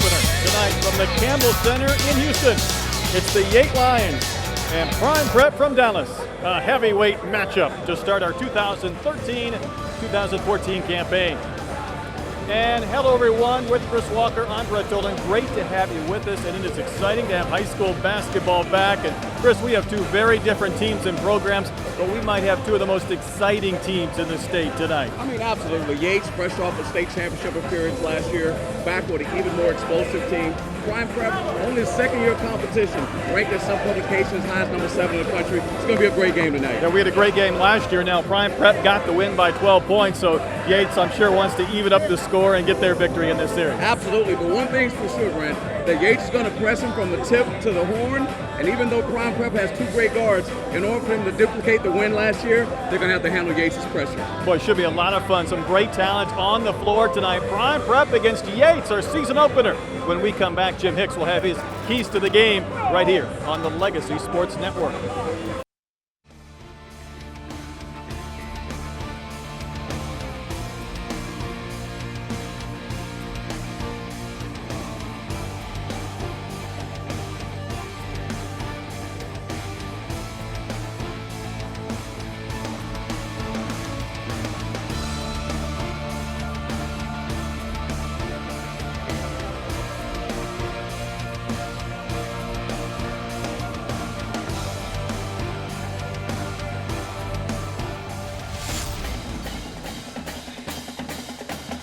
opener tonight from the Campbell Center in Houston. It's the Yates Lions and Prime Prep from Dallas. A heavyweight matchup to start our 2013-2014 campaign. And hello everyone, with Chris Walker, I'm Brett Dolan. Great to have you with us, and it is exciting to have high school basketball back. And Chris, we have two very different teams and programs, but we might have two of the most exciting teams in the state tonight. I mean, absolutely. Yates, fresh off a state championship appearance last year, back with an even more explosive team. Prime Prep, only second-year competition, ranked at some publications high as number 7 in the country. It's going to be a great game tonight. Yeah, we had a great game last year. Now, Prime Prep got the win by 12 points, so Yates, I'm sure, wants to even up the score and get their victory in this series. Absolutely, but one thing's for sure, Brent, that Yates is going to press him from the tip to the horn, and even though Prime Prep has two great guards, in order for him to duplicate the win last year, they're going to have to handle Yates' pressure. Boy, it should be a lot of fun. Some great talent on the floor tonight. Prime Prep against Yates, our season opener. When we come back, Jim Hicks will have his keys to the game right here on the Legacy Sports Network.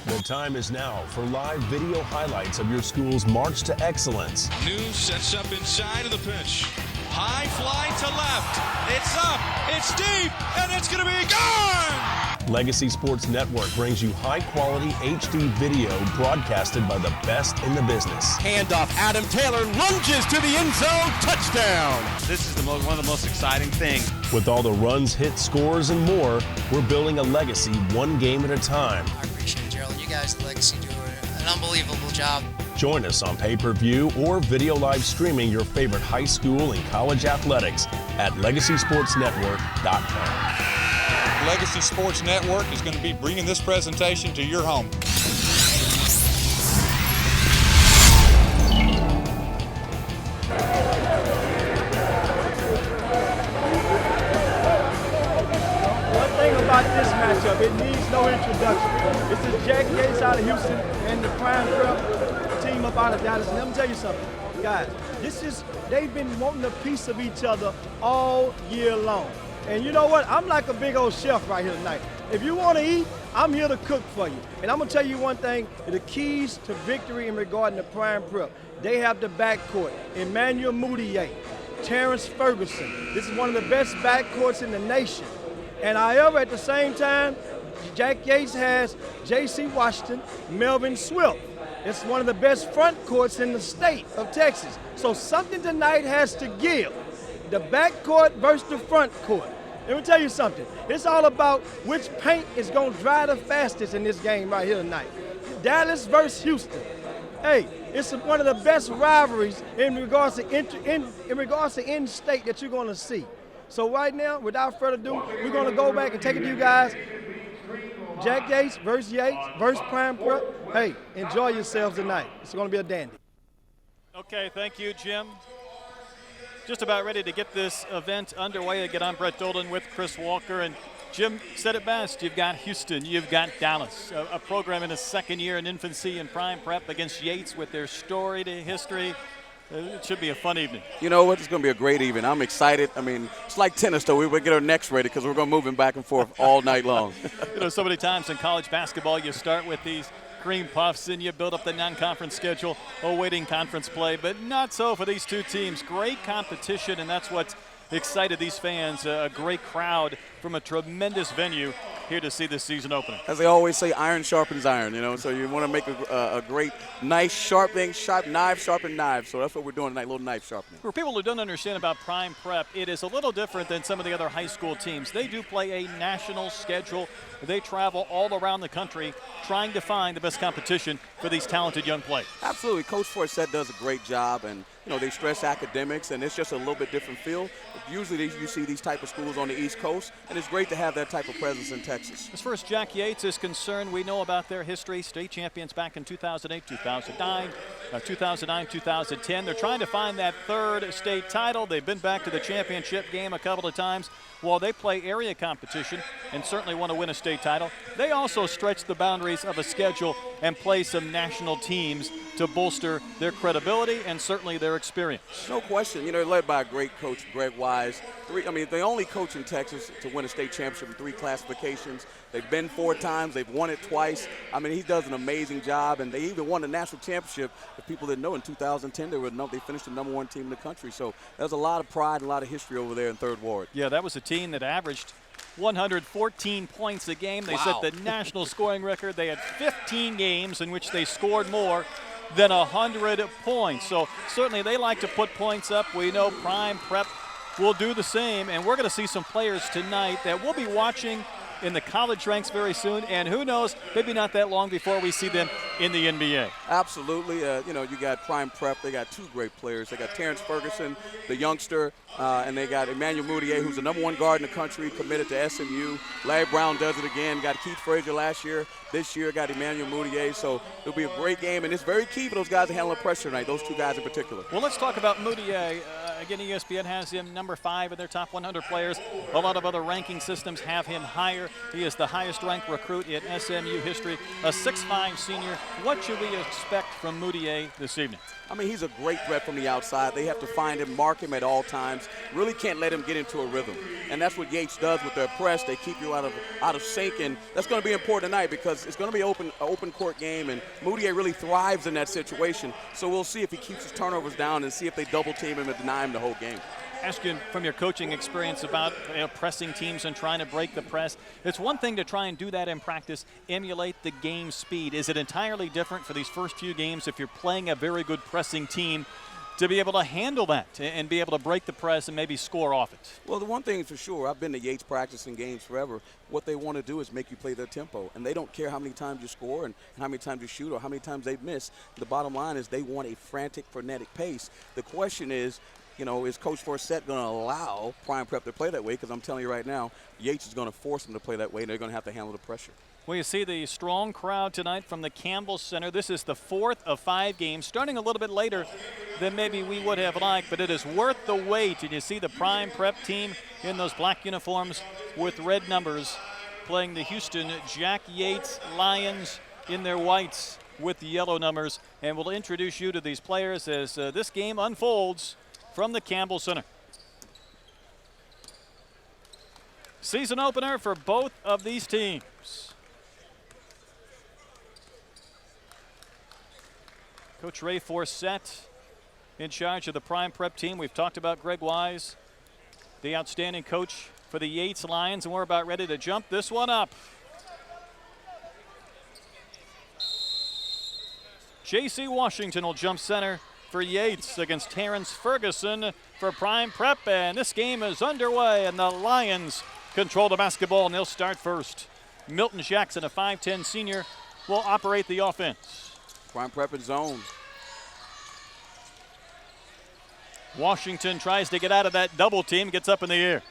The time is now for live video highlights of your school's march to excellence. News sets up inside of the pitch. High fly to left. It's up, it's deep, and it's going to be gone! Legacy Sports Network brings you high-quality HD video broadcasted by the best in the business. Handoff, Adam Taylor lunges to the end zone, touchdown! This is one of the most exciting things. With all the runs, hits, scores, and more, we're building a legacy one game at a time. I appreciate it, Gerald. You guys at Legacy do an unbelievable job. Join us on pay-per-view or video live streaming your favorite high school and college athletics at LegacySportsNetwork.com. Legacy Sports Network is going to be bringing this presentation to your home. One thing about this matchup, it needs no introduction. This is Jack Yates out of Houston and the Prime Prep team up out of Dallas. And let me tell you something, guys. They've been wanting a piece of each other all year long. And you know what? I'm like a big old chef right here tonight. If you want to eat, I'm here to cook for you. And I'm going to tell you one thing, the keys to victory in regarding the Prime Prep. They have the backcourt, Emmanuel Mudiay, Terrence Ferguson. This is one of the best backcourts in the nation. And however, at the same time, Jack Yates has J.C. Washington, Melvin Swift. It's one of the best front courts in the state of Texas. So something tonight has to give. The backcourt versus the front court. Let me tell you something. It's all about which paint is going to dry the fastest in this game right here tonight. Dallas versus Houston. Hey, it's one of the best rivalries in regards to in-state that you're going to see. So right now, without further ado, we're going to go back and take it to you guys. Jack Yates versus Prime Prep. Hey, enjoy yourselves tonight. It's going to be a dandy. Okay, thank you, Jim. Just about ready to get this event underway. Again, I'm Brett Dolan with Chris Walker, and Jim said it best. You've got Houston, you've got Dallas, a program in its second year in infancy in Prime Prep against Yates with their storied history. It should be a fun evening. You know what? It's going to be a great evening. I'm excited. I mean, it's like tennis, though. We would get our necks ready because we're going to move him back and forth all night long. You know, so many times in college basketball, you start with these cream puffs and you build up the non-conference schedule awaiting conference play, but not so for these two teams. Great competition, and that's what's excited these fans. A great crowd from a tremendous venue here to see this season opener. As they always say, iron sharpens iron, you know, so you want to make a great, nice, sharp thing, knife sharpen knives. So that's what we're doing tonight, a little knife sharpening. For people who don't understand about Prime Prep, it is a little different than some of the other high school teams. They do play a national schedule. They travel all around the country trying to find the best competition for these talented young players. Absolutely. Coach Forsett does a great job, and they stress academics, and it's just a little bit different feel. Usually you see these type of schools on the East Coast, and it's great to have that type of presence in Texas. As far as Jack Yates is concerned, we know about their history. State champions back in 2008, 2009, 2009, 2010. They're trying to find that third state title. They've been back to the championship game a couple of times. While they play area competition and certainly want to win a state title, they also stretch the boundaries of a schedule and play some national teams to bolster their credibility and certainly their experience. No question. They're led by a great coach, Greg Wise. The only coach in Texas to win a state championship in 3 classifications. They've been 4 times. They've won it twice. He does an amazing job, and they even won the national championship. If people didn't know, in 2010, they finished the #1 team in the country. So there's a lot of pride and a lot of history over there in Third Ward. Yeah, that was a team that averaged 114 points a game. They set the national scoring record. They had 15 games in which they scored more than 100 points. So certainly they like to put points up. We know Prime Prep will do the same, and we're going to see some players tonight that we'll be watching in the college ranks very soon, and who knows, maybe not that long before we see them in the NBA. Absolutely. You got Prime Prep. They got 2 great players. They got Terrence Ferguson, the youngster, and they got Emmanuel Moutier, who's the #1 guard in the country, committed to SMU. Larry Brown does it again. Got Keith Frazier last year. This year got Emmanuel Moutier. So it'll be a great game, and it's very key for those guys to handle the pressure tonight, those 2 guys in particular. Well, let's talk about Moutier. Again, ESPN has him number 5 in their top 100 players. A lot of other ranking systems have him higher. He is the highest-ranked recruit in SMU history, a 6'5" senior. What should we expect from Moutier this evening? He's a great threat from the outside. They have to find him, mark him at all times. Really can't let him get into a rhythm. And that's what Yates does with their press. They keep you out of sync, and that's going to be important tonight because it's going to be an open court game, and Moutier really thrives in that situation. So we'll see if he keeps his turnovers down and see if they double team him and deny him the whole game. Asking from your coaching experience about pressing teams and trying to break the press. It's one thing to try and do that in practice, emulate the game speed. Is it entirely different for these first few games if you're playing a very good pressing team to be able to handle that and be able to break the press and maybe score off it? Well, the one thing for sure, I've been to Yates practicing games forever. What they want to do is make you play their tempo, and they don't care how many times you score and how many times you shoot or how many times they miss. The bottom line is they want a frantic, frenetic pace. The question is, is Coach Forsett going to allow Prime Prep to play that way? Because I'm telling you right now, Yates is going to force them to play that way, and they're going to have to handle the pressure. Well, you see the strong crowd tonight from the Campbell Center. This is the 4th of 5 games, starting a little bit later than maybe we would have liked, but it is worth the wait. And you see the Prime Prep team in those black uniforms with red numbers playing the Houston Jack Yates Lions in their whites with the yellow numbers. And we'll introduce you to these players as this game unfolds from the Campbell Center. Season opener for both of these teams. Coach Ray Forsett in charge of the Prime Prep team. We've talked about Greg Wise, the outstanding coach for the Yates Lions, and we're about ready to jump this one up. J.C. Washington will jump center for Yates against Terrence Ferguson for Prime Prep, and this game is underway, and the Lions control the basketball, and they'll start first. Milton Jackson, a 5'10 senior, will operate the offense. Prime Prep in zone. Washington tries to get out of that double team, gets up in the air.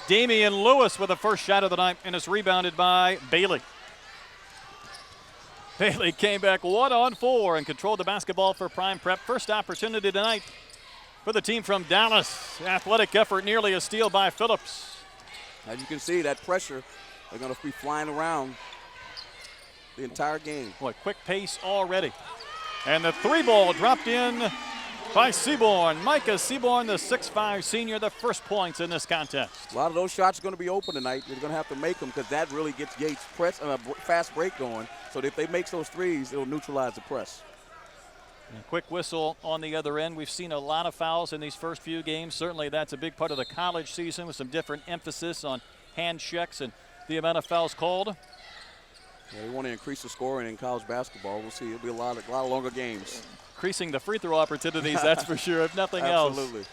Damian Lewis with the first shot of the night, and is rebounded by Bailey. Bailey came back 1-on-4 and controlled the basketball for Prime Prep. First opportunity tonight for the team from Dallas. Athletic effort, nearly a steal by Phillips. As you can see, that pressure, they're going to be flying around the entire game. Boy, quick pace already. And the 3-ball dropped in by Seaborn. Micah Seaborn, the 6'5 senior, the first points in this contest. A lot of those shots are going to be open tonight. You're going to have to make them because that really gets Yates' fast break going. So if they make those threes, it'll neutralize the press. And a quick whistle on the other end. We've seen a lot of fouls in these first few games. Certainly that's a big part of the college season with some different emphasis on hand checks and the amount of fouls called. Yeah, they want to increase the scoring in college basketball. We'll see. It'll be a lot of longer games. Increasing the free throw opportunities, that's for sure, if nothing else. Absolutely.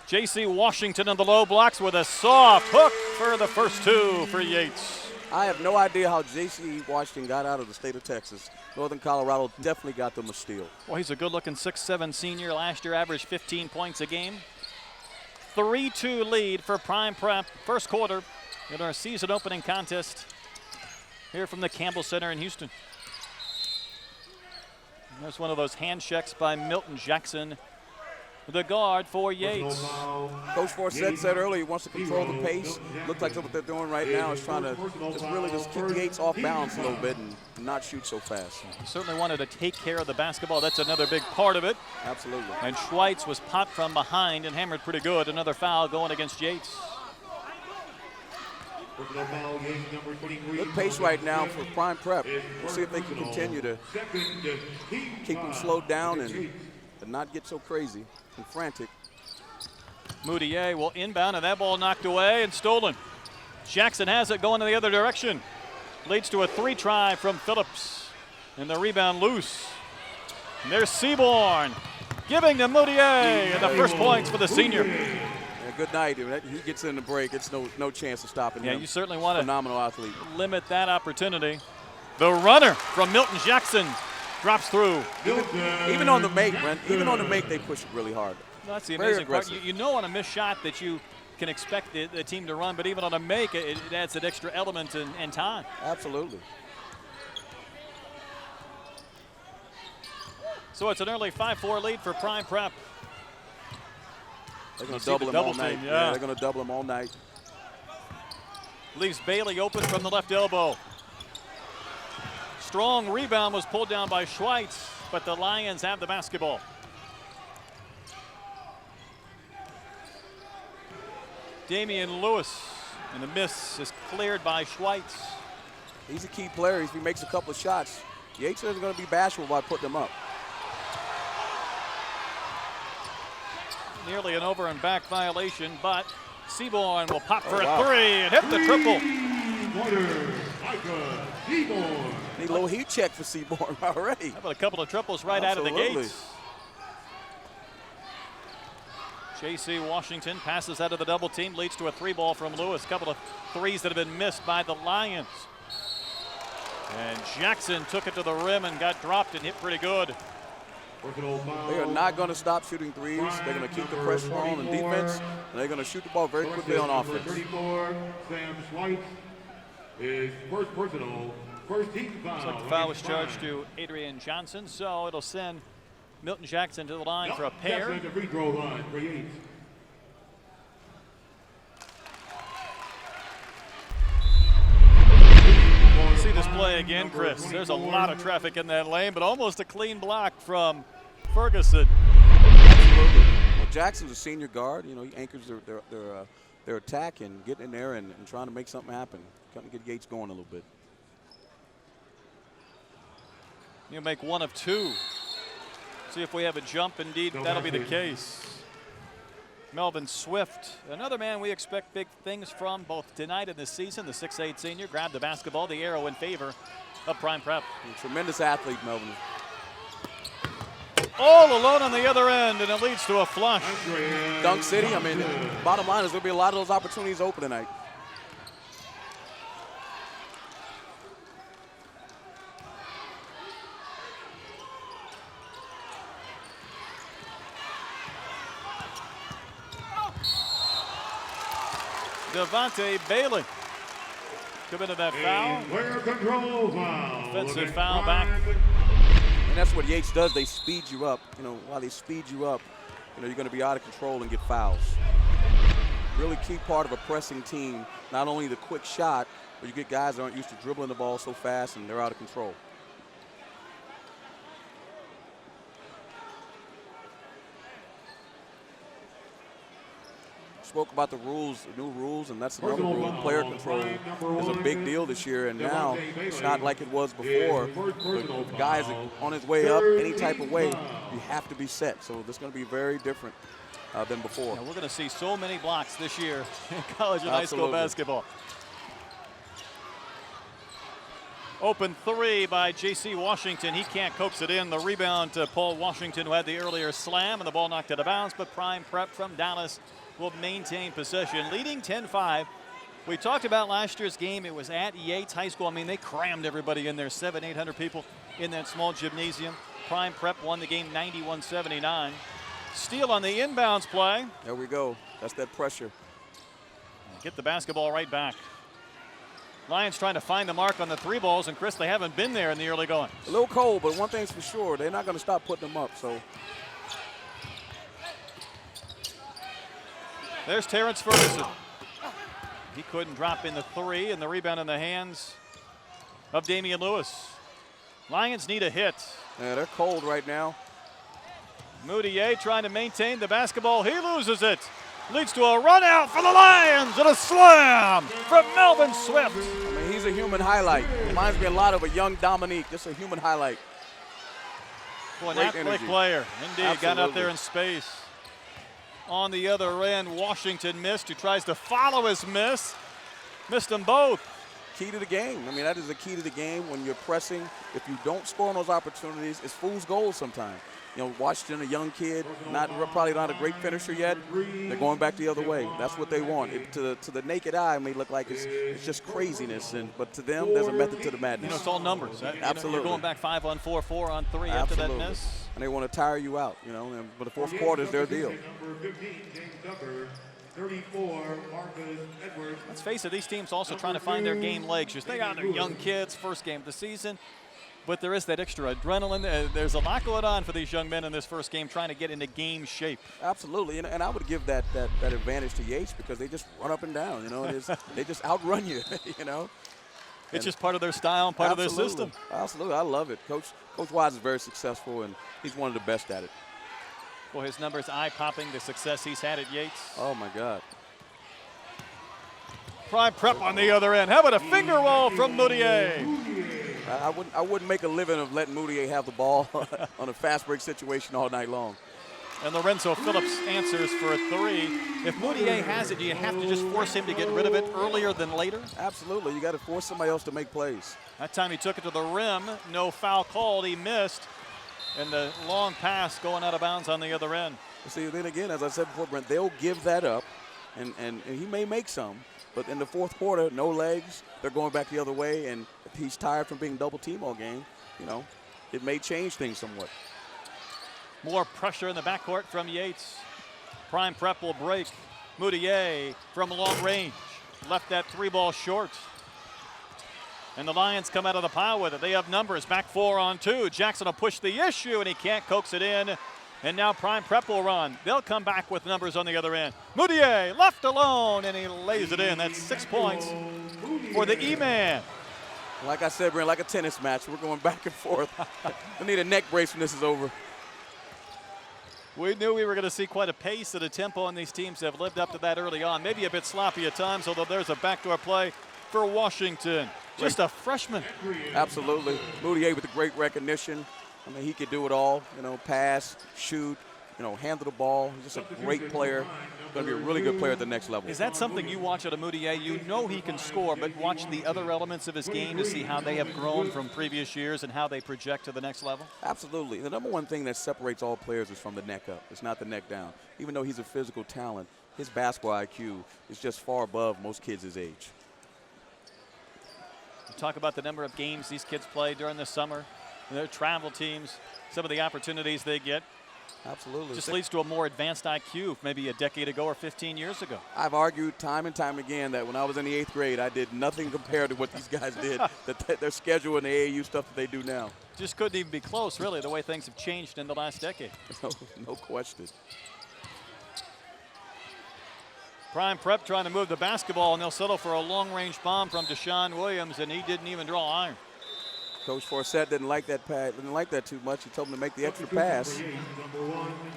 J.C. Washington in the low blocks with a soft hook for the first 2 for Yates. I have no idea how J.C. Washington got out of the state of Texas. Northern Colorado definitely got them a steal. Well, he's a good-looking 6'7" senior. Last year averaged 15 points a game. 3-2 lead for Prime Prep. First quarter in our season opening contest here from the Campbell Center in Houston. And there's one of those hand checks by Milton Jackson, the guard for Yates. Coach Forsett said earlier he wants to control the pace. Looks like what they're doing right now is trying to just keep Yates off balance a little bit and not shoot so fast. He certainly wanted to take care of the basketball. That's another big part of it. Absolutely. And Schweitz was popped from behind and hammered pretty good. Another foul going against Yates. Good pace right now for Prime Prep. We'll see if they can continue to keep them slowed down and not get so crazy and frantic. Moutier will inbound, and that ball knocked away and stolen. Jackson has it going in the other direction. Leads to a 3-try from Phillips. And the rebound loose. And there's Seaborn giving to Moutier, and the first points for the senior. Yeah, good night. He gets in the break. It's no chance of stopping him. Yeah, you certainly want to phenomenal athlete. Limit that opportunity. The runner from Milton Jackson drops through. Even on the make, Brent, even on the make, they push it really hard. That's the amazing part. You know on a missed shot that you can expect the team to run, but even on a make, it adds an extra element and time. Absolutely. So it's an early 5-4 lead for Prime Prep. They're going to double him all night. Yeah, they're going to double him all night. Leaves Bailey open from the left elbow. Strong rebound was pulled down by Schweitz, but the Lions have the basketball. Damian Lewis, and the miss is cleared by Schweitz. He's a key player. If he makes a couple of shots, Yates isn't going to be bashful by putting them up. Nearly an over and back violation, but Seaborn will pop for a 3 and hit the triple. Need a little heat check for Seaborn already. How about a couple of triples right out of the gates? J.C. Washington passes out of the double team, leads to a 3-ball from Lewis. A couple of threes that have been missed by the Lions. And Jackson took it to the rim and got dropped and hit pretty good. They are not going to stop shooting threes. They're going to keep the pressure on defense, and they're going to shoot the ball very quickly on offense. 34, Sam Schweitz is first personal, first team foul. Looks like the foul was charged to Adrian Johnson, so it'll send Milton Jackson to the line for a pair. Jackson to free throw line for Yates. See this play again, Chris. There's a lot of traffic in that lane, but almost a clean block from Ferguson. Absolutely. Well, Jackson's a senior guard. You know, he anchors their attack and getting in there and trying to make something happen. Trying to get Yates going a little bit. You'll make one of two. See if we have a jump. Indeed, that'll be the case. Melvin Swift, another man we expect big things from both tonight and this season. The 6'8" senior grabbed the basketball, the arrow in favor of Prime Prep. A tremendous athlete, Melvin. All alone on the other end, and it leads to a flush. Dunk City, I mean, bottom line is there'll be a lot of those opportunities open tonight. Devontae Bailey committed that foul. Player control foul. Offensive foul back. And that's what Yates does. They speed you up. You know, while they speed you up, you know, you're going to be out of control and get fouls. Really key part of a pressing team, not only the quick shot, but you get guys that aren't used to dribbling the ball so fast and they're out of control. Spoke about the rules, the new rules, and that's another rule. Player control is a big deal this year, and now it's not like it was before. The guy is on his way up any type of way, you have to be set. So this is going to be very different than before. Yeah, we're going to see so many blocks this year in college and high school basketball. Open 3 by J.C. Washington. He can't coax it in. The rebound to Paul Washington, who had the earlier slam, and the ball knocked out of bounds, but Prime Prep from Dallas will maintain possession, leading 10-5 We talked about last year's game. It was at Yates High School. I mean, they crammed everybody in there, 700-800 people in that small gymnasium. Prime Prep won the game 91-79. Steal on the inbounds play. There we go. That's that pressure. Get the basketball right back. Lions trying to find the mark on the three balls, and Chris, they haven't been there in the early going. A little cold, but one thing's for sure, they're not going to stop putting them up. So there's Terrence Ferguson. He couldn't drop in the three, and the rebound in the hands of Damian Lewis. Lions need a hit. Yeah, they're cold right now. Moutier trying to maintain the basketball. He loses it. Leads to a run out for the Lions and a slam from Melvin Swift. I mean, he's a human highlight. Reminds me a lot of a young Dominique, just a human highlight. Boy, an athletic player. Indeed, Absolutely. got out there in space. On the other end, Washington missed. Who tries to follow his miss. Missed them both. Key to the game. I mean, that is the key to the game when you're pressing. If you don't score on those opportunities, it's fool's gold sometimes. You know, Washington, a young kid, probably not a great finisher yet. They're going back the other way. That's what they want. To the naked eye, it may look like it's just craziness, but to them, there's a method to the madness. You know, it's all numbers. Absolutely. You're going back 5 on 4, 4 on 3 Absolutely. after that miss. And they want to tire you out, you know. But the fourth quarter is their deal. Number 15, James Tucker. 34, Marcus Edwards. Let's face it, these teams also trying to find their game legs. They got their young kids, first game of the season. But there is that extra adrenaline. There's a lot going on for these young men in this first game trying to get into game shape. Absolutely, and I would give that advantage to Yates because they just run up and down, you know. They just outrun you, you know. It's just part of their style and part of their system. Absolutely, I love it. Coach Wise is very successful, and he's one of the best at it. Well, his numbers eye-popping, the success he's had at Yates. Oh, my God. Prime Prep on the other end. How about a finger roll from Moutier? I wouldn't make a living of letting Moutier have the ball on a fast break situation all night long. And Lorenzo Phillips answers for a three. If Moutier has it, do you have to just force him to get rid of it earlier than later? Absolutely. You got to force somebody else to make plays. That time he took it to the rim. No foul called. He missed. And the long pass going out of bounds on the other end. See, then again, as I said before, Brent, they'll give that up, and he may make some. But in the fourth quarter, no legs. They're going back the other way, and if he's tired from being double team all game, you know, it may change things somewhat. More pressure in the backcourt from Yates. Prime Prep will break. Moutier from long range. Left that three ball short. And the Lions come out of the pile with it. They have numbers. Back 4 on 2. Jackson will push the issue, and he can't coax it in. And now Prime Prep will run. They'll come back with numbers on the other end. Moutier left alone, and he lays it in. That's 6 points for the E-Man. Like I said, Brent, like a tennis match, we're going back and forth. I need a neck brace when this is over. We knew we were going to see quite a pace and a tempo, and these teams have lived up to that early on. Maybe a bit sloppy at times, although there's a backdoor play for Washington. Just a freshman. Absolutely. Moutier with the great recognition. I mean, he could do it all, you know, pass, shoot, you know, handle the ball. He's just a great player. Going to be a really good player at the next level. Is that something you watch out of Moutier? You know he can score, but watch the other elements of his game to see how they have grown from previous years and how they project to the next level? Absolutely. The number one thing that separates all players is from the neck up. It's not the neck down. Even though he's a physical talent, his basketball IQ is just far above most kids his age. Talk about the number of games these kids play during the summer, their travel teams, some of the opportunities they get. Absolutely. Just leads to a more advanced IQ maybe a decade ago or 15 years ago. I've argued time and time again that when I was in the 8th grade, I did nothing compared to what these guys did, their schedule and the AAU stuff that they do now. Just couldn't even be close, really, the way things have changed in the last decade. No question. Prime Prep trying to move the basketball, and they'll settle for a long-range bomb from Deshaun Williams, and he didn't even draw iron. Coach Forsett didn't like that pass, didn't like that too much. He told him to make the extra pass.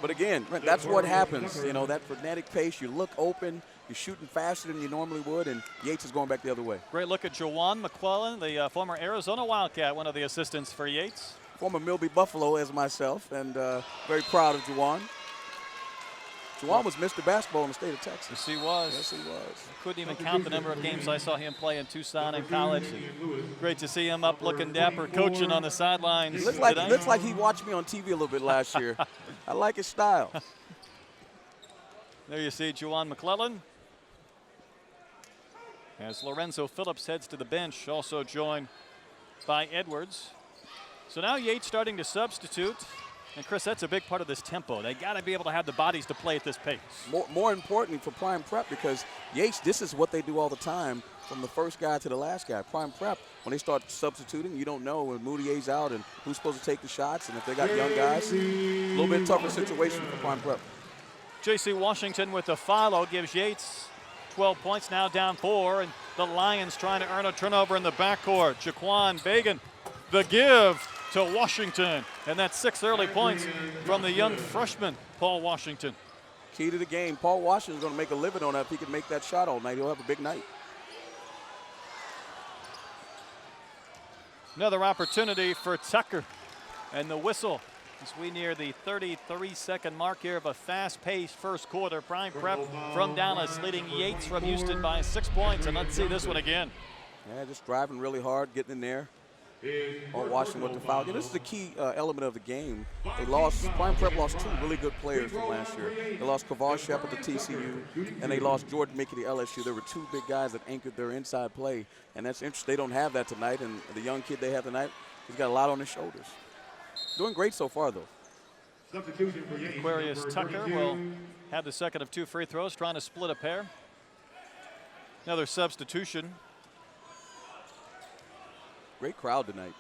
But again, that's what happens. You know, that frenetic pace, you look open, you're shooting faster than you normally would, and Yates is going back the other way. Great look at Jawan McClellan, the former Arizona Wildcat, one of the assistants for Yates. Former Milby Buffalo as myself, and very proud of Jawan. Jawan was Mr. Basketball in the state of Texas. Yes, he was. Yes, he was. Couldn't even count the number of games I saw him play in Tucson in college. Great to see him up looking dapper, coaching on the sidelines. Looks like he watched me on TV a little bit last year. I like his style. There you see Juwan McClellan. as Lorenzo Phillips heads to the bench, also joined by Edwards. So now Yates starting to substitute. And Chris, that's a big part of this tempo. They got to be able to have the bodies to play at this pace. More importantly for Prime Prep, because Yates, this is what they do all the time from the first guy to the last guy. Prime Prep, when they start substituting, you don't know when Moutier's out and who's supposed to take the shots. And if they got young guys, a little bit tougher situation for Prime Prep. J.C. Washington with the follow gives Yates 12 points, now down 4. And the Lions trying to earn a turnover in the backcourt. Jaquan Bagan, the give to Washington. And that's 6 early points from the young freshman, Paul Washington. Key to the game. Paul Washington's going to make a living on that. If he can make that shot all night, he'll have a big night. Another opportunity for Tucker. And the whistle as we near the 33-second mark here of a fast-paced first quarter. Prime Prep from Dallas leading Yates from Houston by 6 points. And let's see this one again. Yeah, just driving really hard, getting in there. Paul Washington with the foul. Yeah, this is the key element of the game. They lost, Prime Prep lost 2 really good players from last year. They lost Kavar Shepard to TCU, and they lost Jordan Mickey to LSU. There were 2 big guys that anchored their inside play, and that's interesting. They don't have that tonight, and the young kid they have tonight, he's got a lot on his shoulders. Doing great so far, though. Aquarius Tucker will have the second of 2 free throws, trying to split a pair. Another substitution. Great crowd tonight.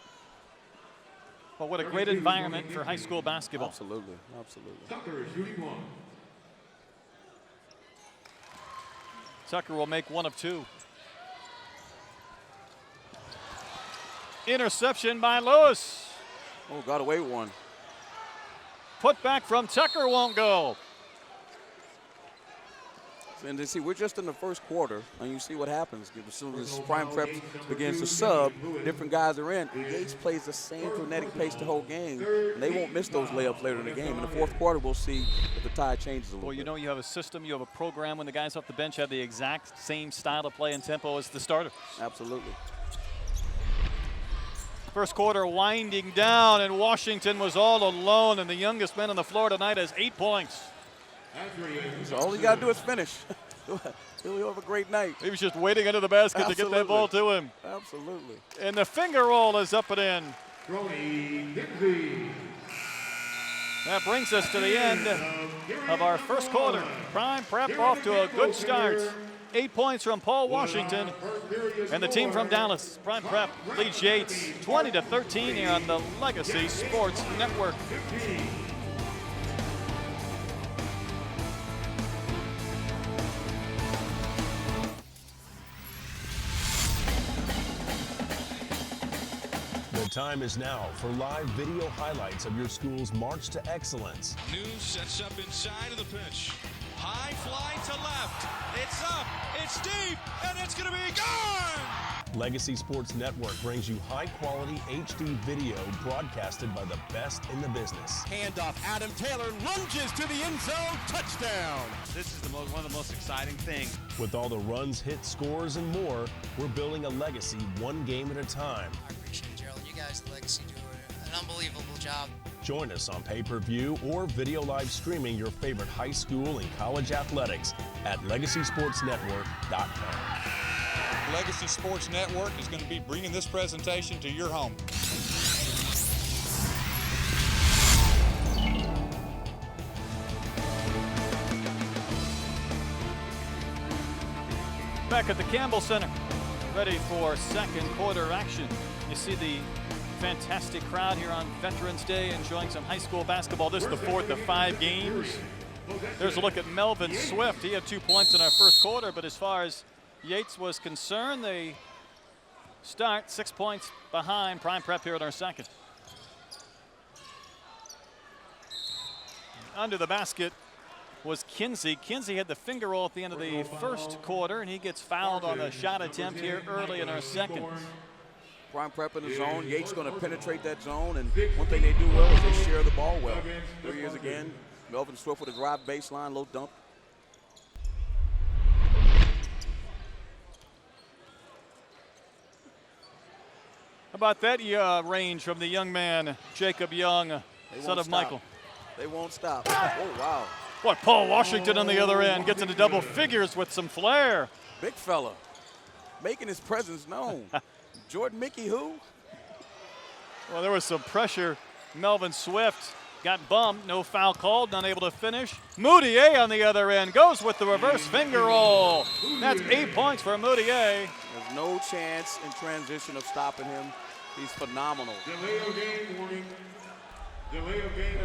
Well, what a great environment for high school basketball. Absolutely, absolutely. Tucker shooting 1. Tucker will make 1 of 2. Interception by Lewis. Oh, got away with one. Put back from Tucker won't go. And you see, we're just in the first quarter, and you see what happens. As soon as Prime Prep begins to sub, different guys are in. And Yates plays the same frenetic pace the whole game, and they won't miss those layups later in the game. In the fourth quarter, we'll see if the tide changes a little Well, you bit. know you have a system, you have a program when the guys off the bench have the exact same style of play and tempo as the starters. Absolutely. First quarter winding down, and Washington was all alone, and the youngest man on the floor tonight has 8 points. So all you got to do is finish. He'll have a great night. He was just waiting under the basket to get that ball to him. Absolutely. And the finger roll is up and in. That brings us to the end of our first quarter. Prime Prep off to a good start. 8 points from Paul Washington and the team from Dallas. Prime Prep leads Yates 20-13 here on the Legacy Sports Network. The time is now for live video highlights of your school's march to excellence. News sets up inside of the pitch. High fly to left. It's up. It's deep. And it's going to be gone. Legacy Sports Network brings you high-quality HD video broadcasted by the best in the business. Handoff, Adam Taylor lunges to the end zone, touchdown. This is one of the most exciting things. With all the runs, hits, scores, and more, we're building a legacy one game at a time. I appreciate it, Gerald. You guys at Legacy do an unbelievable job. Join us on pay-per-view or video live streaming your favorite high school and college athletics at LegacySportsNetwork.com. Legacy Sports Network is going to be bringing this presentation to your home. Back at the Campbell Center, ready for second quarter action. You see the fantastic crowd here on Veterans Day enjoying some high school basketball. This is the 4th of 5 games. There's a look at Melvin Swift. He had 2 points in our first quarter, but as far as Yates was concerned, they start 6 points behind Prime Prep here in our second. Under the basket was Kinsey. Kinsey had the finger roll at the end of the first quarter, and he gets fouled on a shot attempt here early in our second. Prime Prep in the zone. Yates going to penetrate that zone, and one thing they do well is they share the ball well. There he is again. Melvin Swift with a drive baseline, low dump. How about that range from the young man, Jacob Young, son of Michael? They won't stop. Oh, wow. What, Paul Washington on the other end gets into double figures with some flair. Big fella. making his presence known. Jordan Mickey who? Well, there was some pressure. Melvin Swift got bumped, no foul called, unable to finish. Moutier on the other end goes with the reverse finger roll. That's 8 points for Moutier. There's no chance in transition of stopping him. He's phenomenal. Delay of game warning.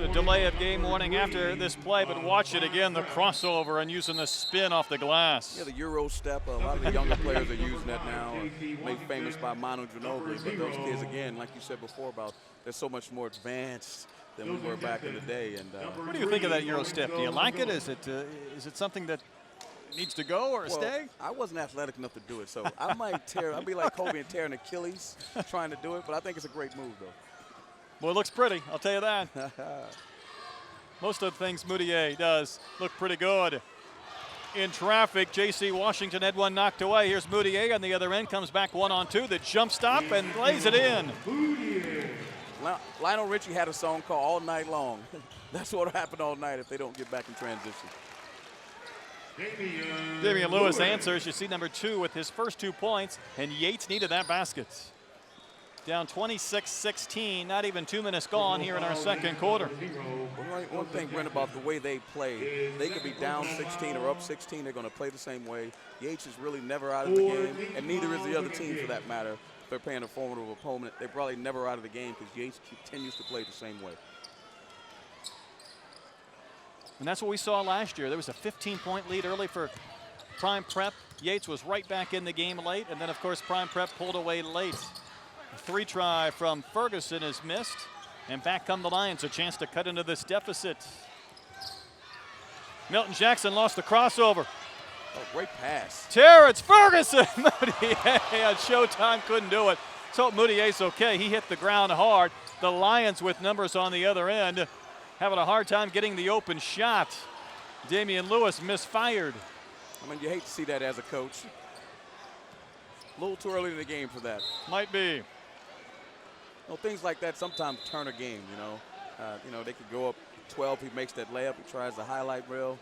A delay of game warning after this play, but watch it again, the crossover and using the spin off the glass. Yeah, the Euro step, a lot of the younger players are using that now, made famous by Manu Ginobili, but those kids, again, like you said before, about they're so much more advanced than we were back in the day. And what do you think of that Euro step? Do you like it? Is it something that needs to go or stay? I wasn't athletic enough to do it, so I might tear. I'd be like Kobe and tear an Achilles trying to do it, but I think it's a great move, though. Well, it looks pretty, I'll tell you that. Most of the things Moutier does look pretty good. In traffic, J.C. Washington had one knocked away. Here's Moutier on the other end, comes back 1-on-2, the jump stop and lays it in. Lionel Richie had a song called All Night Long. That's what will happen all night if they don't get back in transition. Damian Lewis answers. You see number 2 with his first 2 points, and Yates needed that basket. Down 26-16, not even 2 minutes gone here in our second quarter. One thing, Brent, about the way they play, they could be down 16 or up 16. They're going to play the same way. Yates is really never out of the game, and neither is the other team for that matter. If they're playing a formidable opponent, they're probably never out of the game because Yates continues to play the same way. And that's what we saw last year. There was a 15-point lead early for Prime Prep. Yates was right back in the game late, and then, of course, Prime Prep pulled away late. A 3-try from Ferguson is missed, and back come the Lions, a chance to cut into this deficit. Milton Jackson lost the crossover. Oh, great pass. Terrence Ferguson. Moutier on Showtime couldn't do it. So Moutier's okay. He hit the ground hard. The Lions with numbers on the other end having a hard time getting the open shot. Damian Lewis misfired. I mean, you hate to see that as a coach. A little too early in the game for that. Might be. You know, things like that sometimes turn a game, you know, they could go up 12. He makes that layup. He tries the highlight reel.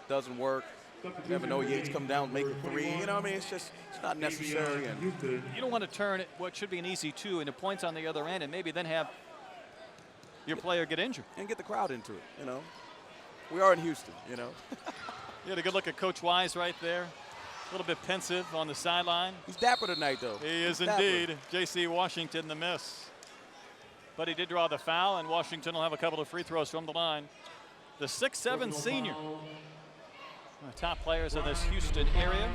Doesn't work. You never know. Yates come down, make a 3. You know what I mean? It's not necessary. And you don't want to turn what should be an easy 2 into points on the other end and maybe then have your player get injured. And get the crowd into it, you know. We are in Houston, you know. You had a good look at Coach Wise right there. A little bit pensive on the sideline. He's dapper tonight, though. He is indeed. J.C. Washington the miss. But he did draw the foul, and Washington will have a couple of free throws from the line. The 6'7" senior. One of the top players in this Houston area.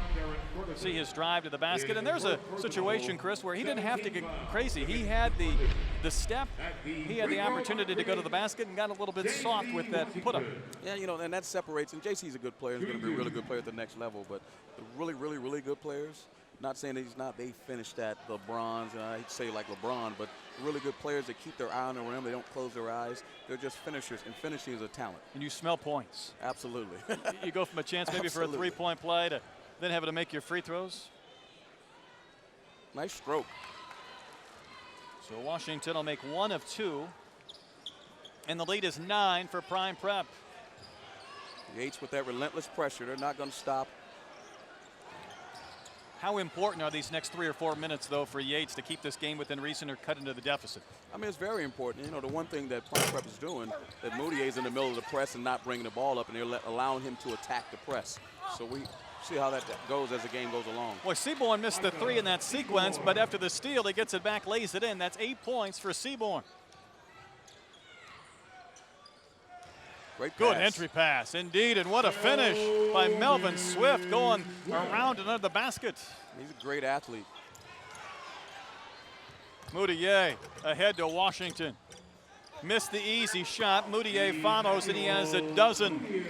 See his drive to the basket. And there's a situation, Chris, where he didn't have to get crazy. He had the step. He had the opportunity to go to the basket and got a little bit soft with that put-up. Yeah, you know, and that separates. And JC's a good player. He's going to be a really good player at the next level. But the really, really, really good players, not saying that he's not, they finished at LeBron's, and I hate to say like LeBron, but really good players that keep their eye on the rim. They don't close their eyes. They're just finishers, and finishing is a talent. And you smell points. Absolutely. You go from a chance maybe for a 3-point play to then having to make your free throws. Nice stroke. So Washington will make 1 of 2. And the lead is 9 for Prime Prep. Yates with that relentless pressure. They're not going to stop. How important are these next 3 or 4 minutes, though, for Yates to keep this game within reason or cut into the deficit? I mean, it's very important. You know, the one thing that Prime Prep is doing, that Moutier's in the middle of the press and not bringing the ball up, and they're allowing him to attack the press. So we see how that goes as the game goes along. Boy, Seaborn missed the 3 in that sequence, but after the steal, he gets it back, lays it in. That's 8 points for Seaborn. Great pass. Good entry pass, indeed, and what a finish by Melvin Swift going around and under the basket. He's a great athlete. Moutier ahead to Washington. Missed the easy shot. Moutier follows, and he has a dozen.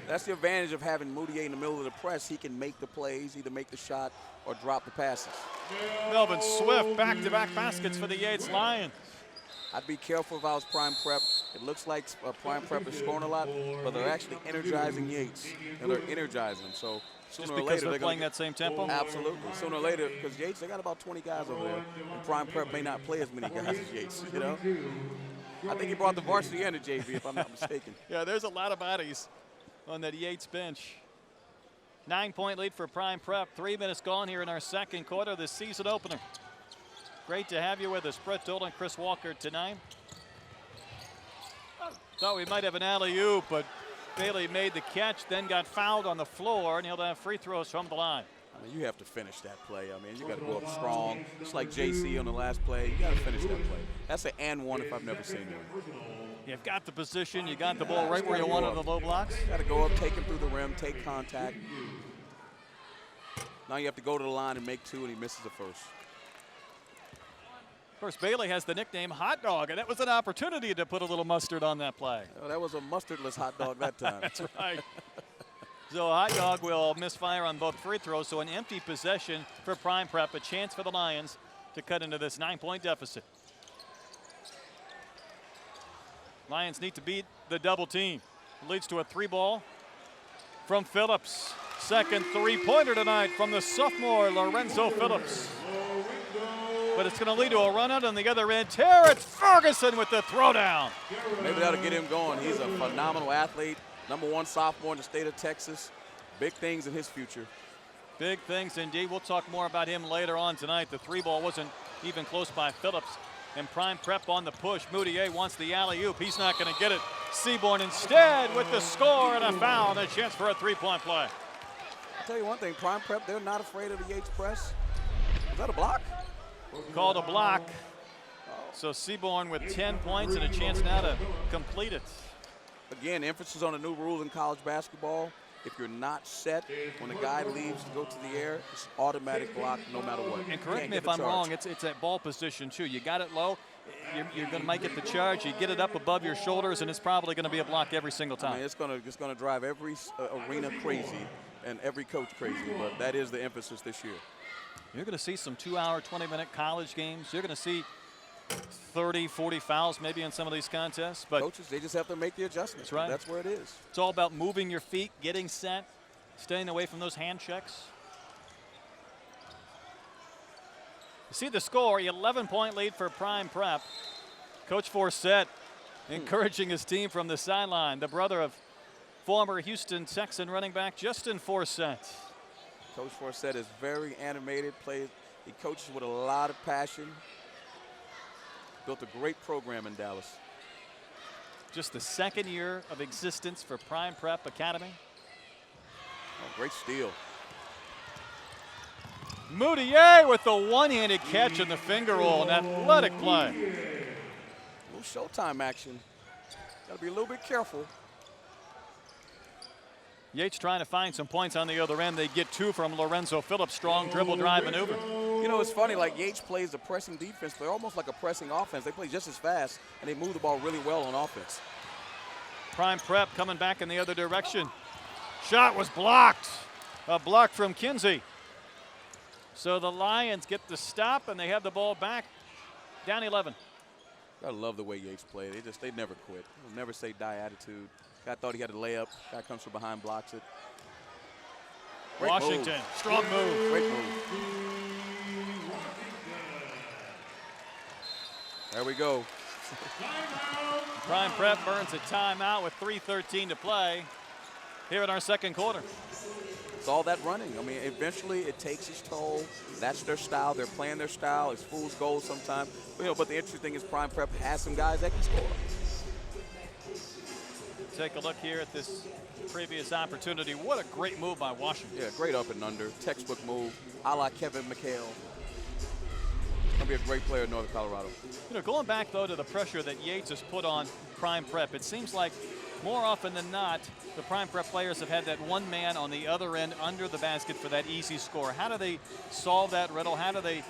That's the advantage of having Moutier in the middle of the press. He can make the plays, either make the shot or drop the passes. Melvin Swift, back-to-back baskets for the Yates Lions. I'd be careful if I was Prime Prep. It looks like Prime Prep is scoring a lot, but they're actually energizing Yates, and they're energizing him. So sooner or later they're playing that same tempo? Absolutely. Sooner or later, because Yates, they got about 20 guys over there, and Prime Prep may not play as many guys as Yates, you know? I think he brought the varsity in to JV, if I'm not mistaken. Yeah, there's a lot of bodies on that Yates bench. 9-point lead for Prime Prep. 3 minutes gone here in our second quarter, the season opener. Great to have you with us, Brett Dolan, Chris Walker tonight. Thought we might have an alley-oop, but Bailey made the catch, then got fouled on the floor, and he'll have free throws from the line. I mean, you have to finish that play. I mean, you got to go up strong. Just like JC on the last play, you got to finish that play. That's an and one if I've never seen one. You've got the position, you got the ball right where you want on the low blocks. Got to go up, take him through the rim, take contact. Now you have to go to the line and make two, and he misses the first. Of course, Bailey has the nickname Hot Dog, and that was an opportunity to put a little mustard on that play. Oh, that was a mustardless hot dog that time. That's right. So Hot Dog will misfire on both free throws, so an empty possession for Prime Prep, a chance for the Lions to cut into this 9-point deficit. Lions need to beat the double team. It leads to a 3-ball from Phillips. Second three-pointer tonight from the sophomore Lorenzo Phillips. But it's going to lead to a run out on the other end. Terrence Ferguson with the throwdown. Maybe that'll get him going. He's a phenomenal athlete. #1 sophomore in the state of Texas. Big things in his future. Big things indeed. We'll talk more about him later on tonight. The 3-ball wasn't even close by Phillips. And Prime Prep on the push. Moutier wants the alley-oop. He's not going to get it. Seaborn instead with the score and a foul and a chance for a 3-point play. I'll tell you one thing, Prime Prep, they're not afraid of the Yates press. Is that a block? Called a block. So Seaborn with 10 points and a chance now to complete it. Again, emphasis on the new rule in college basketball. If you're not set, when the guy leaves to go to the air, it's automatic block no matter what. And correct me if I'm wrong, it's at ball position too. You got it low, you're going to make it the charge. You get it up above your shoulders, and it's probably going to be a block every single time. I mean, it's going to drive every arena crazy and every coach crazy, but that is the emphasis this year. You're going to see some 2-hour, 20-minute college games. You're going to see 30, 40 fouls maybe in some of these contests. But coaches, they just have to make the adjustments. That's right. That's where it is. It's all about moving your feet, getting set, staying away from those hand checks. You see the score, 11-point lead for Prime Prep. Coach Forsett encouraging his team from the sideline. The brother of former Houston Texan running back Justin Forsett. Coach Forsett is very animated. He coaches with a lot of passion. Built a great program in Dallas. Just the second year of existence for Prime Prep Academy. Oh, great steal. Moutier with the one-handed catch and the finger roll, an athletic play. A little Showtime action. Got to be a little bit careful. Yates trying to find some points on the other end. They get 2 from Lorenzo Phillips. Strong dribble drive maneuver. You know, it's funny, like Yates plays the pressing defense. They're almost like a pressing offense. They play just as fast, and they move the ball really well on offense. Prime Prep coming back in the other direction. Shot was blocked. A block from Kinsey. So the Lions get the stop, and they have the ball back. Down 11. I love the way Yates played. They never quit. They'll never say die attitude. Guy thought he had a layup. Guy comes from behind, blocks it. Great Washington, move. strong move. Great move. There we go. Prime Prep burns a timeout with 3:13 to play here in our second quarter. It's all that running. I mean, eventually it takes its toll. That's their style. They're playing their style. It's fool's gold sometimes. But the interesting thing is Prime Prep has some guys that can score. Take a look here at this previous opportunity. What a great move by Washington. Yeah, great up and under. Textbook move, a la Kevin McHale. Going to be a great player in Northern Colorado. Going back, though, to the pressure that Yates has put on Prime Prep, it seems like more often than not, the Prime Prep players have had that one man on the other end under the basket for that easy score. How do they solve that riddle? How do they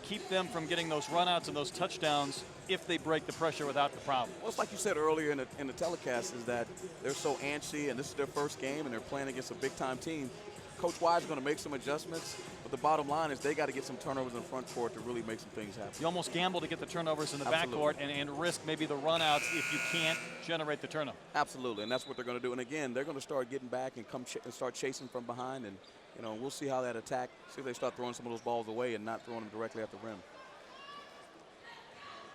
keep them from getting those runouts and those touchdowns if they break the pressure without the problem? Well, it's like you said earlier in the telecast, is that they're so antsy, and this is their first game, and they're playing against a big-time team. Coach Wise is going to make some adjustments, but the bottom line is they got to get some turnovers in the front court to really make some things happen. You almost gamble to get the turnovers in the Absolutely. backcourt and risk maybe the runouts if you can't generate the turnover. Absolutely, and that's what they're going to do. And again, they're going to start getting back and start chasing from behind, and we'll see how that attack. See if they start throwing some of those balls away and not throwing them directly at the rim.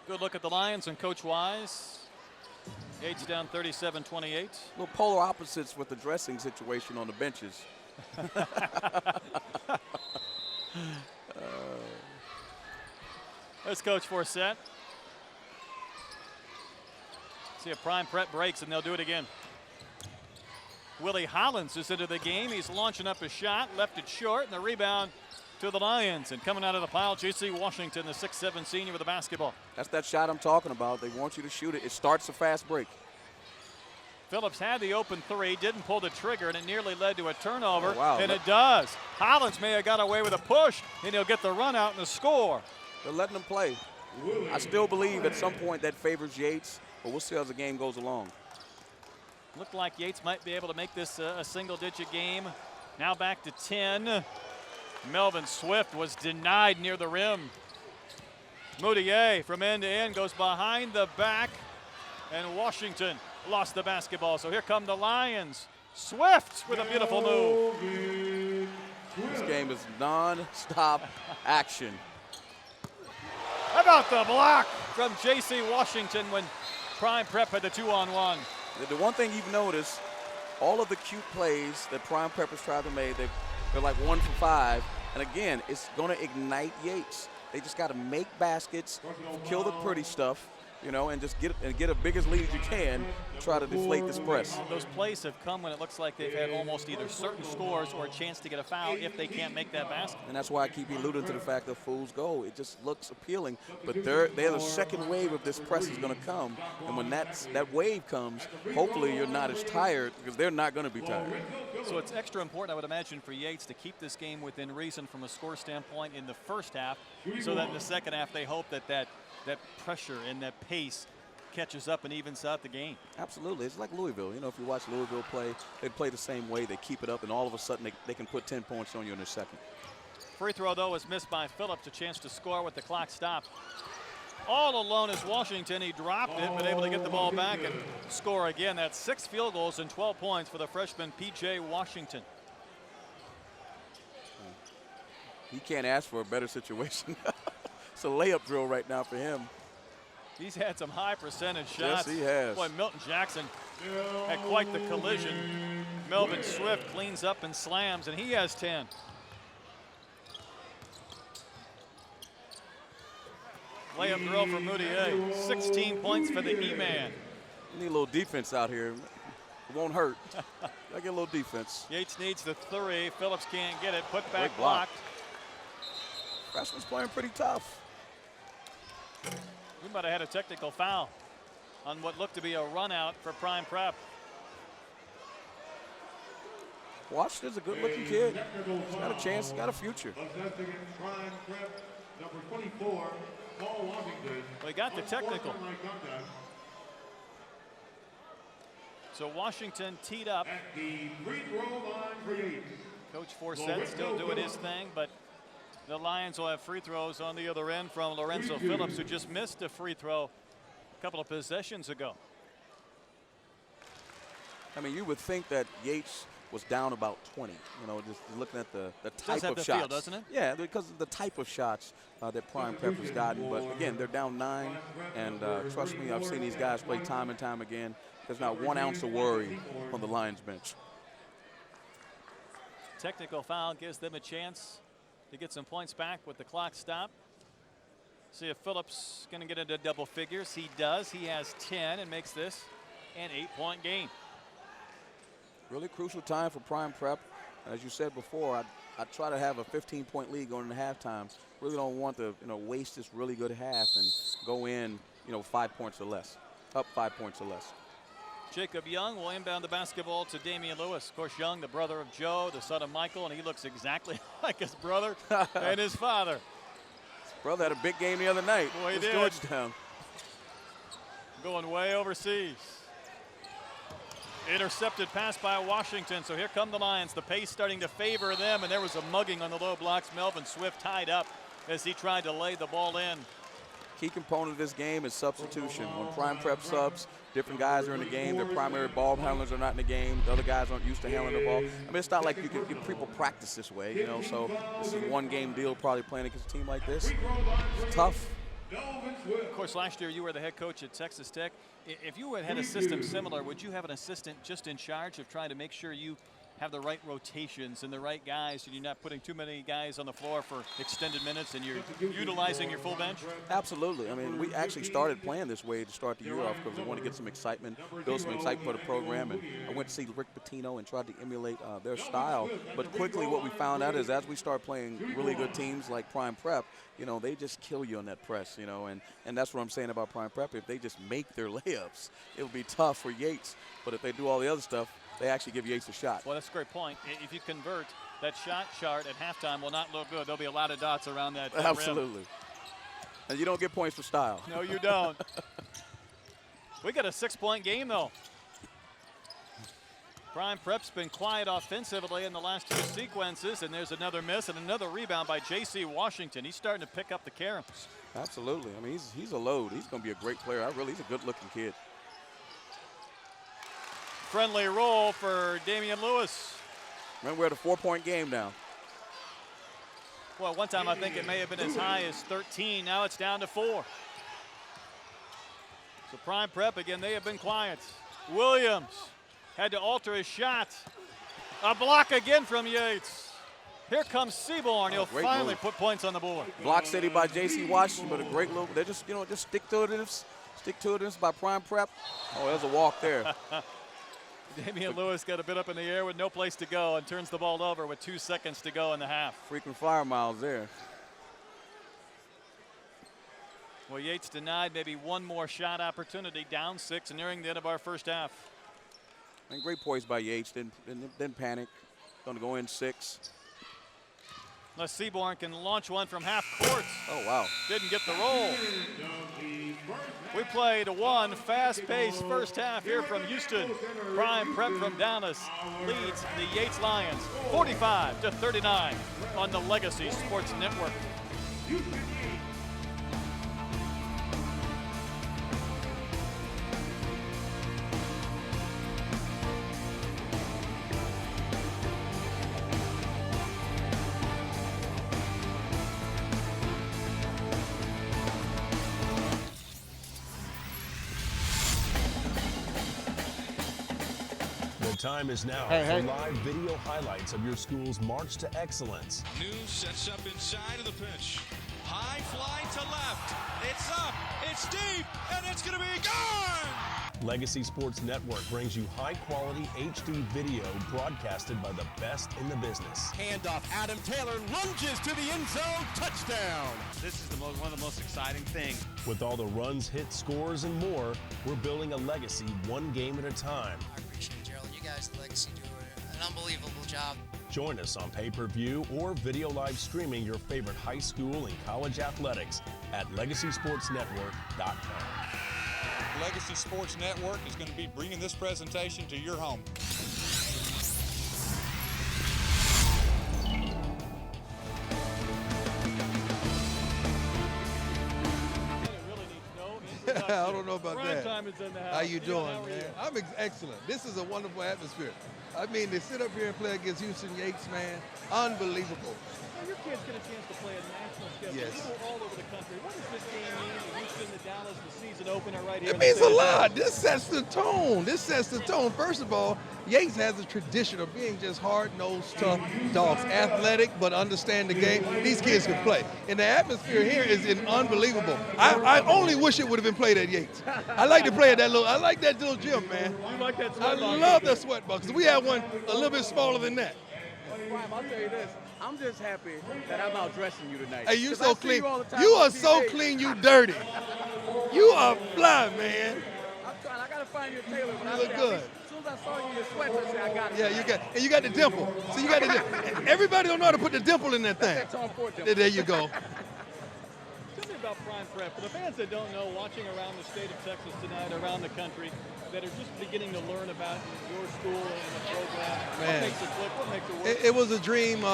Good look at the Lions and Coach Wise. Yates down 37-28. Little polar opposites with the dressing situation on the benches. There's Coach Forsett. See if Prime Prep breaks, and they'll do it again. Willie Hollins is into the game. He's launching up a shot, left it short, and the rebound to the Lions. And coming out of the pile, J.C. Washington, the 6'7" senior with the basketball. That's that shot I'm talking about. They want you to shoot it. It starts a fast break. Phillips had the open three, didn't pull the trigger, and it nearly led to a turnover. Oh, wow. And it does. Hollins may have got away with a push, and he'll get the run out and the score. They're letting them play. I still believe at some point that favors Yates, but we'll see as the game goes along. Looked like Yates might be able to make this a single-digit game. Now back to 10. Melvin Swift was denied near the rim. Moutier from end to end goes behind the back, and Washington lost the basketball. So here come the Lions. Swift with a beautiful move. This game is non-stop action. How about the block from J.C. Washington when Prime Prep had the 2-on-1? The one thing you've noticed, all of the cute plays that Prime Preppers try to make, they're like 1 for 5. And again, it's going to ignite Yates. They just got to make baskets, kill the pretty stuff, you know, and just get a biggest lead as you can to try to deflate this press. Those plays have come when it looks like they've had almost either certain scores or a chance to get a foul if they can't make that basket. And that's why I keep alluding to the fact that fool's goal. It just looks appealing, but they're the second wave of this press is going to come. And when that wave comes, hopefully you're not as tired because they're not going to be tired. So it's extra important, I would imagine, for Yates to keep this game within reason from a score standpoint in the first half, so that in the second half they hope that pressure and that pace catches up and evens out the game. Absolutely. It's like Louisville. You know, if you watch Louisville play, they play the same way. They keep it up, and all of a sudden they can put 10 points on you in a second. Free throw, though, was missed by Phillips. A chance to score with the clock stopped. All alone is Washington. He dropped it, but able to get the ball back and score again. That's 6 field goals and 12 points for the freshman P.J. Washington. He can't ask for a better situation. It's a layup drill right now for him. He's had some high percentage shots. Yes, he has. Boy, Milton Jackson had quite the collision. Melvin Swift cleans up and slams, and he has 10. Layup drill for Moutier. 16 points for the E-Man. Need a little defense out here. It won't hurt. I get a little defense. Yates needs the 3. Phillips can't get it. Put back Great block. blocked. Freshman's playing pretty tough. We might have had a technical foul on what looked to be a run out for Prime Prep. Washington's a good-looking kid. He's got a chance. He's got a future. We got the technical. So Washington teed up. Coach Forsett still doing his thing, but the Lions will have free throws on the other end from Lorenzo Phillips, who just missed a free throw a couple of possessions ago. I mean, you would think that Yates was down about 20, you know, just looking at the type of the shots. field, doesn't it? Yeah, because of the type of shots that Prime Prep has gotten. But again, they're down 9, and trust me, I've seen these guys play time and time again. There's not 1 ounce of worry on the Lions bench. Technical foul gives them a chance to get some points back with the clock stopped. See if Phillips going to get into double figures. He does. He has 10 and makes this an 8-point game. Really crucial time for Prime Prep. As you said before, I try to have a 15-point lead going into halftime. Really don't want to, you know, waste this really good half and go in, you know, 5 points or less, up 5 points or less. Jacob Young will inbound the basketball to Damian Lewis. Of course, Young, the brother of Joe, the son of Michael, and he looks exactly like his brother and his father. His brother had a big game the other night. Boy, he did. Georgetown. Going way overseas. Intercepted pass by Washington, so here come the Lions. The pace starting to favor them, and there was a mugging on the low blocks. Melvin Swift tied up as he tried to lay the ball in. Key component of this game is substitution. When Prime Prep subs, different guys are in the game. Their primary ball handlers are not in the game. The other guys aren't used to handling the ball. I mean, it's not like people practice this way, you know, so this is a one-game deal probably playing against a team like this. It's tough. Of course, last year you were the head coach at Texas Tech. If you had a system similar, would you have an assistant just in charge of trying to make sure you have the right rotations and the right guys, and you're not putting too many guys on the floor for extended minutes, and you're utilizing your full bench? Absolutely. I mean, we actually started playing this way to start the year off because we want to get some excitement, build some excitement for the program. And I went to see Rick Pitino and tried to emulate their style. But quickly what we found out is as we start playing really good teams like Prime Prep, you know, they just kill you on that press, you know, and that's what I'm saying about Prime Prep. If they just make their layups, it'll be tough for Yates. But if they do all the other stuff, they actually give Yates a shot. Well, that's a great point. If you convert, that shot chart at halftime will not look good. There'll be a lot of dots around that Absolutely. rim. And you don't get points for style. No, you don't. We got a 6-point game, though. Prime Prep's been quiet offensively in the last 2 sequences, and there's another miss and another rebound by J.C. Washington. He's starting to pick up the caroms. Absolutely. I mean, he's a load. He's going to be a great player. He's a good-looking kid. Friendly roll for Damian Lewis. Remember, we're at a 4-point game now. Well, one time I think it may have been as high as 13. Now it's down to 4. So Prime Prep, again, they have been quiet. Williams had to alter his shot. A block again from Yates. Here comes Seaborn. He'll finally put points on the board. Block city by J.C. Washington, but a great little, they just, just stick to it by Prime Prep. Oh, there's a walk there. Damian Lewis got a bit up in the air with no place to go and turns the ball over with 2 seconds to go in the half. Freaking fire miles there. Well, Yates denied maybe one more shot opportunity, down 6 nearing the end of our first half. And great poise by Yates, didn't panic. Going to go in 6. Unless Seaborn can launch one from half court. Oh, wow. Didn't get the roll. We played one fast-paced first half here from Houston. Prime Prep from Dallas leads the Yates Lions 45-39 on the Legacy Sports Network. Time is now for live video highlights of your school's march to excellence. News sets up inside of the pitch. High fly to left. It's up. It's deep. And it's going to be gone. Legacy Sports Network brings you high-quality HD video broadcasted by the best in the business. Handoff, Adam Taylor lunges to the end zone, touchdown. This is one of the most exciting things. With all the runs, hits, scores, and more, we're building a legacy one game at a time. I appreciate it, Gerald. You guys at Legacy do an unbelievable job. Join us on pay-per-view or video live streaming your favorite high school and college athletics at legacysportsnetwork.com. Legacy Sports Network is going to be bringing this presentation to your home. I don't know about that. Time is in the house. How you doing, man? I'm excellent. This is a wonderful atmosphere. I mean, to sit up here and play against Houston Yates, man, unbelievable. Well, your kids get a chance to play a national schedule. Yes. People all over the country. What does this game mean? The Houston, the Dallas, the season opener right here. It means a lot. This sets the tone. This sets the tone. First of all, Yates has a tradition of being just hard-nosed, tough dogs, athletic, but understand the game. These kids can play. And the atmosphere here is unbelievable. I only wish it would have been played at Yates. I like to play at that I like that little gym, man. You like that sweat box? I love that sweat box. We have one a little bit smaller than that. Prime, I'll tell you this. I'm just happy that I'm out dressing you tonight. Hey, you so clean. You are so clean, you dirty. You are fly, man. I'm trying. I gotta find you a tailor. You look good. As soon as I saw you in your sweats, I said I got it. Yeah, you got the dimple. So you got the dimple. Everybody don't know how to put the dimple in that thing. That's Tom Ford dimple. There you go. Tell me about Prime Prep. For the fans that don't know, watching around the state of Texas tonight, around the country, that are just beginning to learn about your school and the program. Man. What makes it click? What makes it work? It was a dream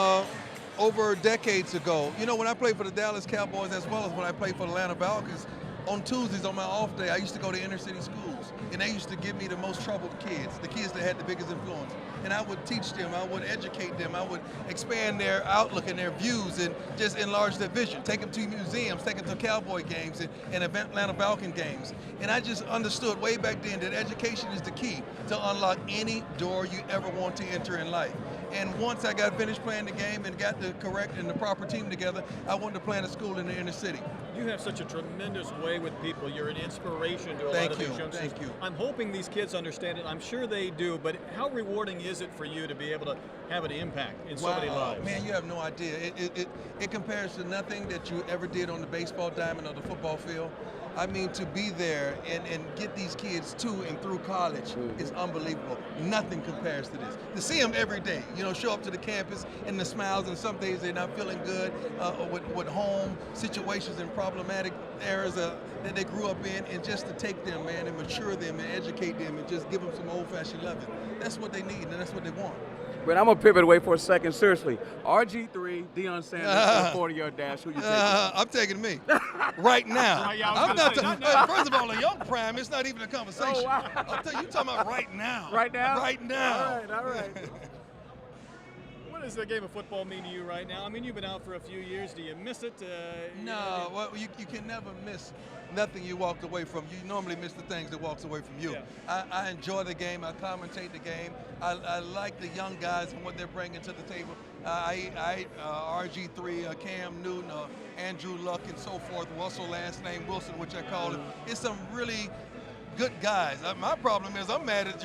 over decades ago. You know, when I played for the Dallas Cowboys as well as when I played for the Atlanta Falcons, on Tuesdays on my off day, I used to go to inner city schools and they used to give me the most troubled kids, the kids that had the biggest influence. And I would teach them, I would educate them, I would expand their outlook and their views and just enlarge their vision, take them to museums, take them to Cowboy games and Atlanta Falcon games. And I just understood way back then that education is the key to unlock any door you ever want to enter in life. And once I got finished playing the game and got the correct and the proper team together, I wanted to plan a school in the inner city. You have such a tremendous way with people. You're an inspiration to a lot of these youngsters. Thank you. I'm hoping these kids understand it. I'm sure they do, but how rewarding is it for you to be able to have an impact in so many lives? Man, you have no idea. It compares to nothing that you ever did on the baseball diamond or the football field. I mean, to be there and get these kids to and through college is unbelievable. Nothing compares to this. To see them every day, show up to the campus and the smiles, and some days they're not feeling good with home situations and problematic areas that they grew up in, and just to take them, man, and mature them and educate them and just give them some old-fashioned loving. That's what they need, and that's what they want. But I'm going to pivot away for a second. Seriously, RG3, Deion Sanders, 40-yard dash, who you taking? I'm taking me. Right now. I'm not first of all, a young prime, it's not even a conversation. Oh, wow. I'll tell you, talking about right now. Right now? Right now. All right. What does the game of football mean to you right now? I mean, you've been out for a few years. Do you miss it? No, well, you can never miss nothing you walked away from. You normally miss the things that walks away from you. Yeah. I enjoy the game. I commentate the game. I like the young guys and what they're bringing to the table. RG3, Cam Newton, Andrew Luck, and so forth. Russell, last name Wilson, which I call it. It's some really good guys. My problem is I'm mad at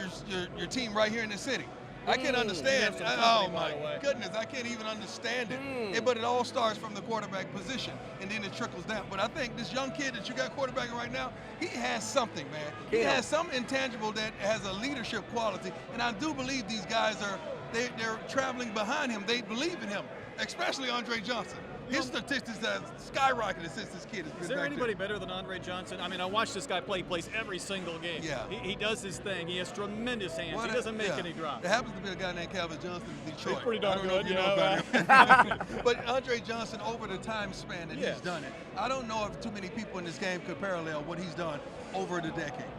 your team right here in the city. I can't understand. Oh my goodness, I can't even understand it. But it all starts from the quarterback position, and then it trickles down. But I think this young kid that you got quarterbacking right now, he has something, man. He has some intangible that has a leadership quality, and I do believe these guys they're traveling behind him. They believe in him, especially Andre Johnson. His statistics have skyrocketed since this kid has been Is there back anybody better than Andre Johnson? I mean, I watch this guy play. He plays every single game. Yeah. He does his thing. He has tremendous hands. He doesn't make any drops. There happens to be a guy named Calvin Johnson in Detroit. He's pretty darn good, But Andre Johnson, over the time span that he's done it, I don't know if too many people in this game could parallel what he's done over the decade.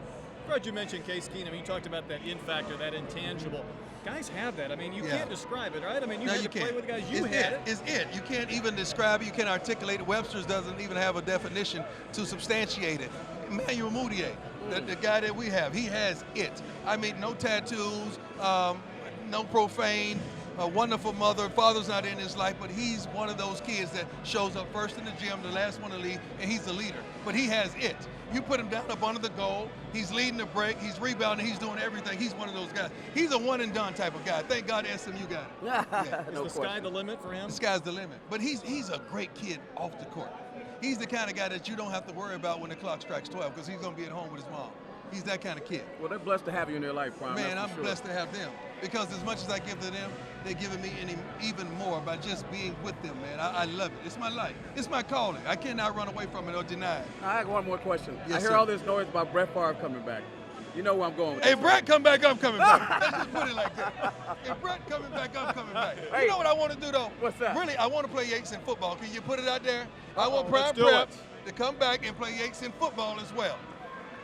Fred, you mentioned Case Keenum. You talked about that in factor, that intangible. Guys have that. I mean, you can't describe it, right? I mean, you had to play with guys. You had it. It's it. You can't even describe it. You can't articulate it. Webster's doesn't even have a definition to substantiate it. Emmanuel Moutier, the guy that we have, he has it. I mean, no tattoos, no profane, a wonderful mother. Father's not in his life, but he's one of those kids that shows up first in the gym, the last one to leave, and he's the leader. But he has it. You put him down up under the goal, he's leading the break, he's rebounding, he's doing everything. He's one of those guys. He's a one-and-done type of guy. Thank God SMU got him. Yeah. Is the sky the limit for him? The sky's the limit. But he's a great kid off the court. He's the kind of guy that you don't have to worry about when the clock strikes 12 because he's going to be at home with his mom. He's that kind of kid. Well, they're blessed to have you in their life, Prime. Man, I'm blessed to have them. Because as much as I give to them, they're giving me even more by just being with them, man. I love it. It's my life. It's my calling. I cannot run away from it or deny it. I have one more question. Yes, I hear all this noise about Brett Favre coming back. You know where I'm going with Hey, this, Brett, come back, I'm coming back. Let's just put it like that. If Brett coming back, I'm coming back. Hey. You know what I want to do, though? What's that? Really, I want to play Yates in football. Can you put it out there? I want Prime let's do Prep it. to come back and play Yates in football as well.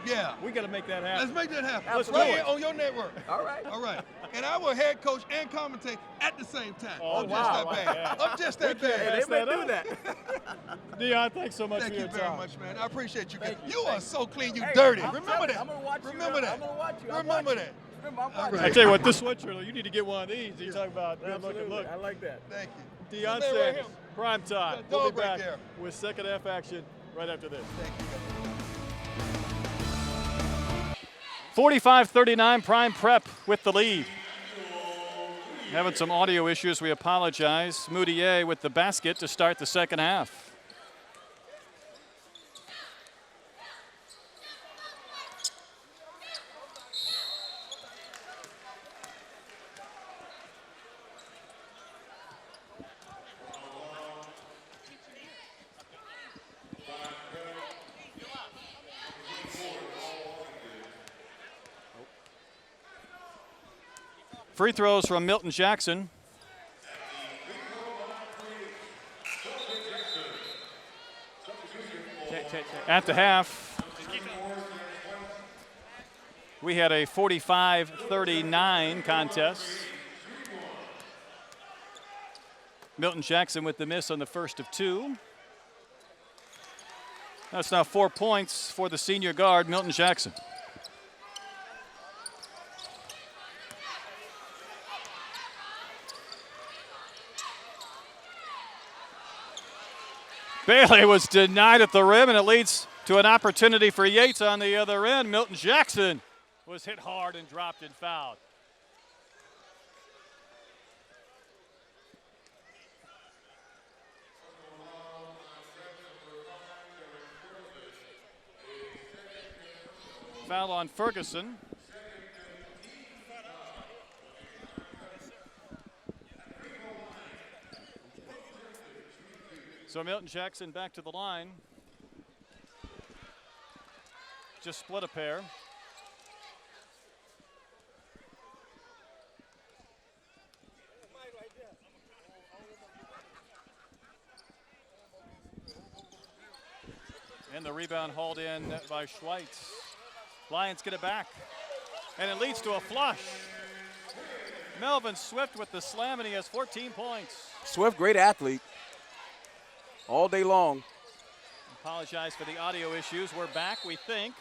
Yeah. We got to make that happen. Let's make that happen. Let's right do here it. on your network. All right. All right. And I will head coach and commentate at the same time. Oh, I'm wow. just that bad. Yeah. I'm just that Hey, bad. they may do that. Deion, thanks so much Thank for you your very time. much, man. I appreciate you guys. Thank you. You are so clean, you Hey, dirty. I'm Remember telling that. you, I'm gonna watch you. Remember that. I'm gonna watch you. Remember that. Remember, I'm All watching. I tell you what, this sweatshirt, you need to get one of these. You talk about good looking Absolutely. look. I like that. Thank you. Deion Stay right Sanders, here. prime time. That We'll dog be right back there. with second half action right after this. Thank you. 45-39, Prime Prep with the lead. Having some audio issues, we apologize. Moutier with the basket to start the second half. Free throws from Milton Jackson. At the half. We had a 45-39 contest. Milton Jackson with the miss on the first of 2. That's now 4 points for the senior guard, Milton Jackson. Bailey was denied at the rim, and it leads to an opportunity for Yates on the other end. Milton Jackson was hit hard and dropped and fouled. Foul on Ferguson. So Milton Jackson back to the line. Just split a pair. And the rebound hauled in by Schweitz. Lions get it back. And it leads to a flush. Melvin Swift with the slam, and he has 14 points. Swift, great athlete. All day long. Apologize for the audio issues. We're back, we think.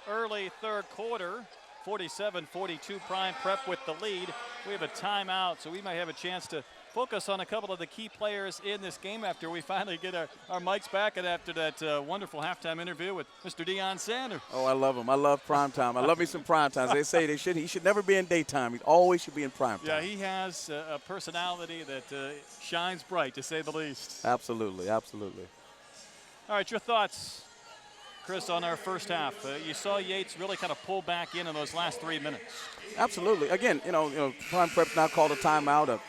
Early third quarter, 47-42 Prime Prep with the lead. We have a timeout, so we might have a chance to focus on a couple of the key players in this game after we finally get our mics back and after that wonderful halftime interview with Mr. Deion Sanders. Oh, I love him. I love prime time. I love me some prime time. They say he should never be in daytime. He always should be in prime time. Yeah, he has a personality that shines bright, to say the least. Absolutely, absolutely. All right, your thoughts, Chris, on our first half. You saw Yates really kind of pull back in those last 3 minutes. Absolutely. Again, you know, Prime Prep's now called a timeout.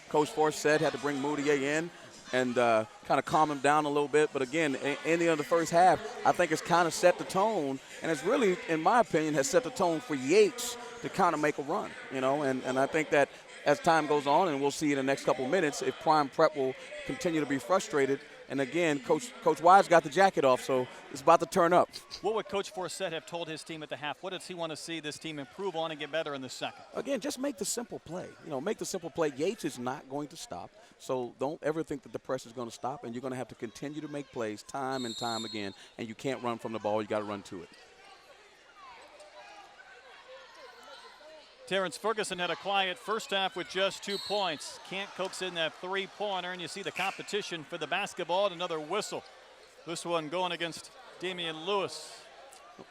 Coach Force said had to bring Moutier in and kind of calm him down a little bit. But again, ending of the first half, I think it's kind of set the tone, and it's really, in my opinion, has set the tone for Yates to kind of make a run. You know, and I think that as time goes on, and we'll see in the next couple of minutes, if Prime Prep will continue to be frustrated. And again, Coach Wise got the jacket off, so it's about to turn up. What would Coach Forsett have told his team at the half? What does he want to see this team improve on and get better in the second? Again, just make the simple play. You know, make the simple play. Yates is not going to stop, so don't ever think that the press is going to stop, and you're going to have to continue to make plays time and time again, and you can't run from the ball. You got to run to it. Terrence Ferguson had a quiet first half with just 2 points. Can't coax in that three-pointer, and you see the competition for the basketball and another whistle. This one going against Damian Lewis.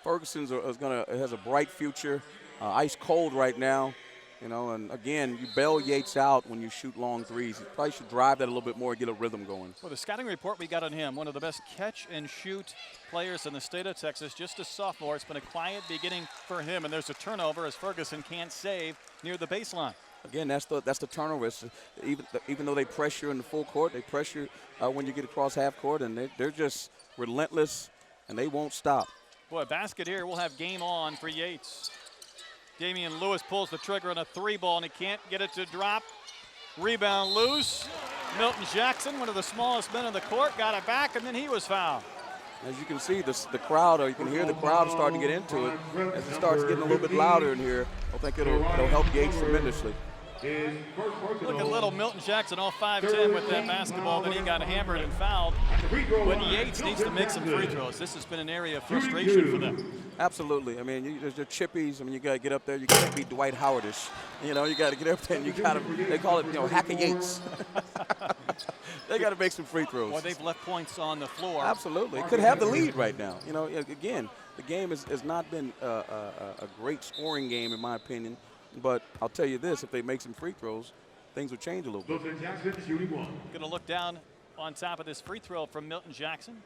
Ferguson has a bright future, ice cold right now. You know, and again, you bail Yates out when you shoot long threes. You probably should drive that a little bit more and get a rhythm going. Well, the scouting report we got on him, one of the best catch-and-shoot players in the state of Texas, just a sophomore. It's been a quiet beginning for him, and there's a turnover as Ferguson can't save near the baseline. Again, that's the turnover. Even though they pressure in the full court, they pressure when you get across half court, and they're just relentless, and they won't stop. Boy, a basket here. We'll have game on for Yates. Damian Lewis pulls the trigger on a 3-ball, and he can't get it to drop. Rebound loose. Milton Jackson, one of the smallest men on the court, got it back, and then he was fouled. As you can see, the crowd, or you can hear the crowd starting to get into it. As it starts getting a little bit louder in here, I think it'll help Yates tremendously. Look at little Milton Jackson, all 5'10" with that basketball. Then he got hammered and fouled. But Yates needs to make some free throws. This has been an area of frustration for them. Absolutely. I mean, there's the chippies. I mean, you got to get up there. You can't be Dwight Howardish. You know, you got to get up there and you got to, they call it, hack a Yates. They got to make some free throws. Well, they've left points on the floor. Absolutely. Could have the lead right now. You know, again, the game has not been a great scoring game, in my opinion. But I'll tell you this, if they make some free throws, things will change a little bit. Going to look down on top of this free throw from Milton Jackson.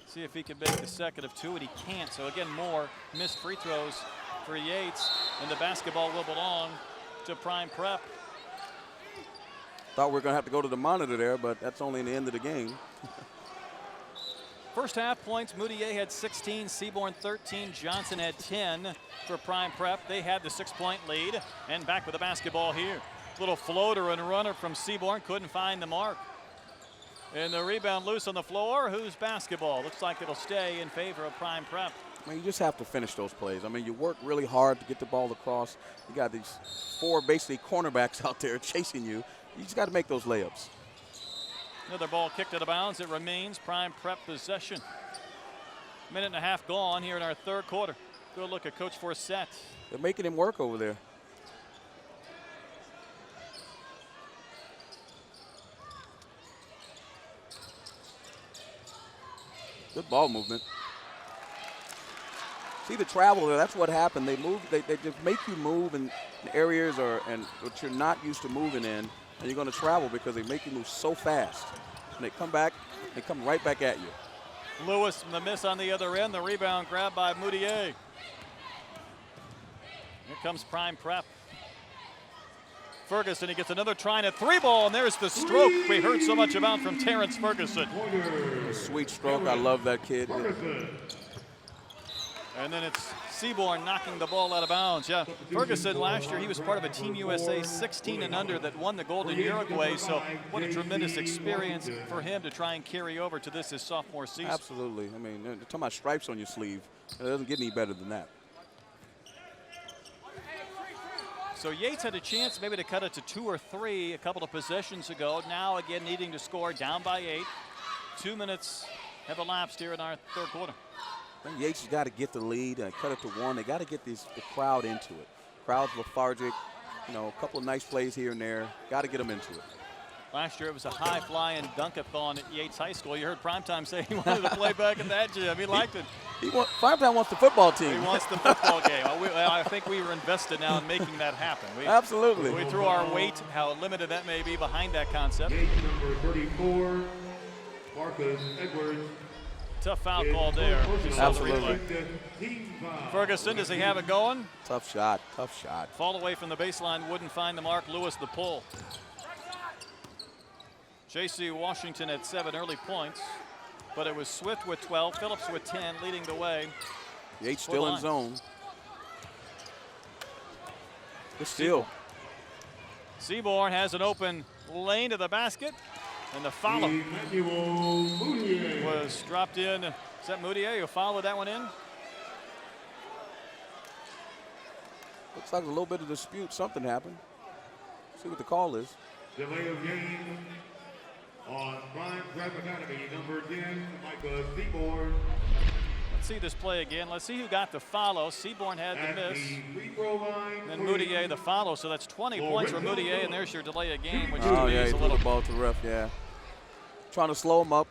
See if he can make the second of 2, and he can't. So again, more missed free throws for Yates, and the basketball will belong to Prime Prep. Thought we were going to have to go to the monitor there, but that's only in the end of the game. First half points, Moutier had 16, Seaborn 13, Johnson had 10 for Prime Prep. They had the 6-point lead, and back with the basketball here. Little floater and runner from Seaborn, couldn't find the mark. And the rebound loose on the floor. Who's basketball? Looks like it'll stay in favor of Prime Prep. I mean, you just have to finish those plays. I mean, you work really hard to get the ball across. You got these 4 basically cornerbacks out there chasing you. You just got to make those layups. Another ball kicked out of bounds. It remains Prime Prep possession. Minute and a half gone here in our third quarter. Good look at Coach Forsett. They're making him work over there. Good ball movement. See the travel there, that's what happened. They move, they just make you move in areas and what you're not used to moving in, and you're going to travel because they make you move so fast. And they come back, they come right back at you. Lewis, the miss on the other end, the rebound grabbed by Moutier. Here comes Prime Prep. Ferguson, he gets another try and a 3-ball, and there's the stroke we heard so much about from Terrence Ferguson. A sweet stroke, I love that kid. And then it's Seaborn knocking the ball out of bounds. Yeah, Ferguson last year, he was part of a Team USA 16 and under that won the gold in Uruguay. So what a tremendous experience for him to try and carry over to his sophomore season. Absolutely. I mean, they're talking about stripes on your sleeve. It doesn't get any better than that. So Yates had a chance maybe to cut it to 2 or 3 a couple of possessions ago. Now again needing to score, down by 8. 2 minutes have elapsed here in our third quarter. I think Yates has got to get the lead and cut it to 1. They got to get the crowd into it. Crowd's lethargic, you know, a couple of nice plays here and there. Got to get them into it. Last year it was a high-flying dunkathon at Yates High School. You heard Primetime say he wanted to play back in that gym. He liked it. Primetime wants the football team. He wants the football game. I think we were invested now in making that happen. Absolutely. We threw our weight, how limited that may be, behind that concept. Gate number 34, Marcus Edwards. Tough foul call there. Absolutely. Ferguson, does he have it going? Tough shot, tough shot. Fall away from the baseline, wouldn't find the mark. Lewis the pull. J.C. Washington had 7 early points, but it was Swift with 12, Phillips with 10, leading the way. Yates still in zone. Good steal. Seaborn has an open lane to the basket, and the follow was dropped in. Is that Moutier who followed that one in? Looks like a little bit of dispute. Something happened. See what the call is. Delay of game on Prime Prep Academy, number 10, Micah Seaborn. Let's see this play again. Let's see who got the follow. Seaborn had the miss. And then Moutier the follow. So that's 20 points for Moutier, and there's your delay of game, which yeah, is he a threw little the ball to the ref, yeah. Trying to slow him up.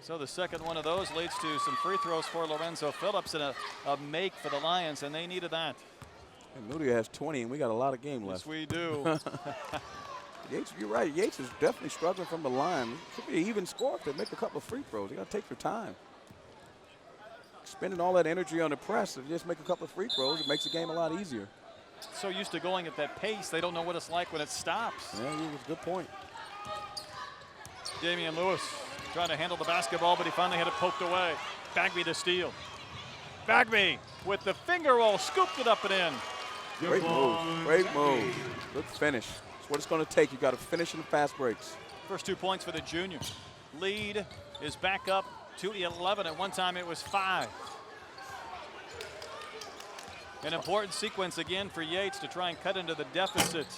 So the second one of those leads to some free throws for Lorenzo Phillips and a make for the Lions, and they needed that. And Moutier has 20, and we got a lot of game left. Yes, we do. Yates, you're right. Yates is definitely struggling from the line. It could be an even score if they make a couple of free throws. They got to take their time. Spending all that energy on the press, if you just make a couple of free throws, it makes the game a lot easier. So used to going at that pace, they don't know what it's like when it stops. Yeah, that's a good point. Damian Lewis trying to handle the basketball, but he finally had it poked away. Bagby to steal. Bagby with the finger roll, scooped it up and in. Great move, great move. Good finish. That's what it's going to take. You got to finish in the fast breaks. First 2 points for the junior. Lead is back up to 11. At one time it was 5. An important sequence again for Yates to try and cut into the deficit.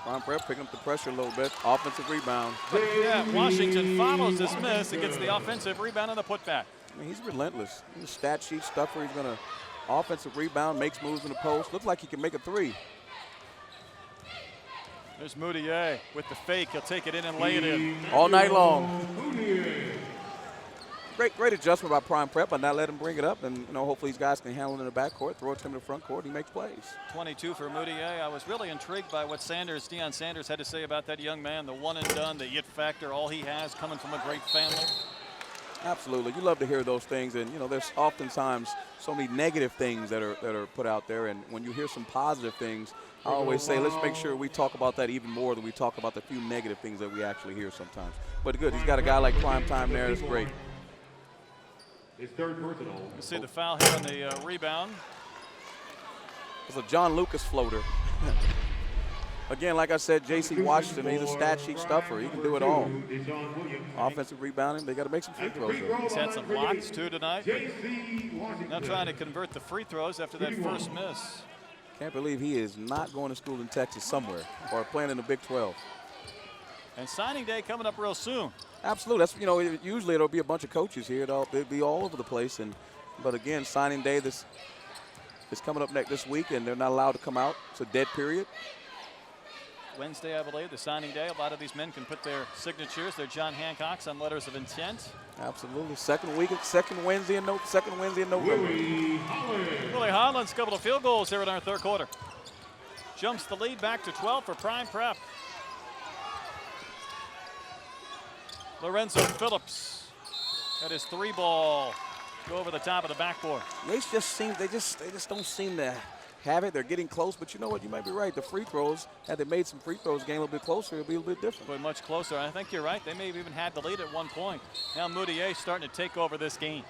Prime Prep picking up the pressure a little bit. Offensive rebound. But yeah, Washington follows this miss and gets the offensive rebound and the putback. I mean, he's relentless. He's a stat sheet stuffer. He's going to offensive rebound, makes moves in the post. Looks like he can make a 3. There's Moutier with the fake. He'll take it in and lay it in. All night long. Great adjustment by Prime Prep by not letting him bring it up. And, you know, hopefully these guys can handle it in the backcourt, throw it to him in the front court, and he makes plays. 22 for Moutier. I was really intrigued by what Deion Sanders had to say about that young man, the one and done, the it factor, all he has coming from a great family. Absolutely. You love to hear those things. And, you know, there's oftentimes so many negative things that are put out there. And when you hear some positive things, I always say let's make sure we talk about that even more than we talk about the few negative things that we actually hear sometimes. But good. He's got a guy like Prime Time there. That's great. His third personal. You see the foul here on the rebound. It's a John Lucas floater. Again, like I said, J.C. Washington, he's a stat sheet stuffer. He can do it all. Offensive rebounding, they got to make some free throws. He's had some blocks too tonight. Now trying to convert the free throws after that first miss. Can't believe he is not going to school in Texas somewhere or playing in the Big 12. And signing day coming up real soon. Absolutely. That's, usually it'll be a bunch of coaches here. It'll be all over the place. But again, signing day is coming up this week, and they're not allowed to come out. It's a dead period. Wednesday, I believe, the signing day. A lot of these men can put their signatures, their John Hancocks, on letters of intent. Absolutely. Second Wednesday in November. Willie Holland's couple of field goals here in our third quarter. Jumps the lead back to 12 for Prime Prep. Lorenzo Phillips at his 3-ball. Go over the top of the backboard. They just don't seem to have it. They're getting close, but you know what? You might be right. The free throws, had they made some free throws, game a little bit closer, it'll be a little bit different. But much closer. I think you're right. They may have even had the lead at one point. Now Moutier starting to take over this game.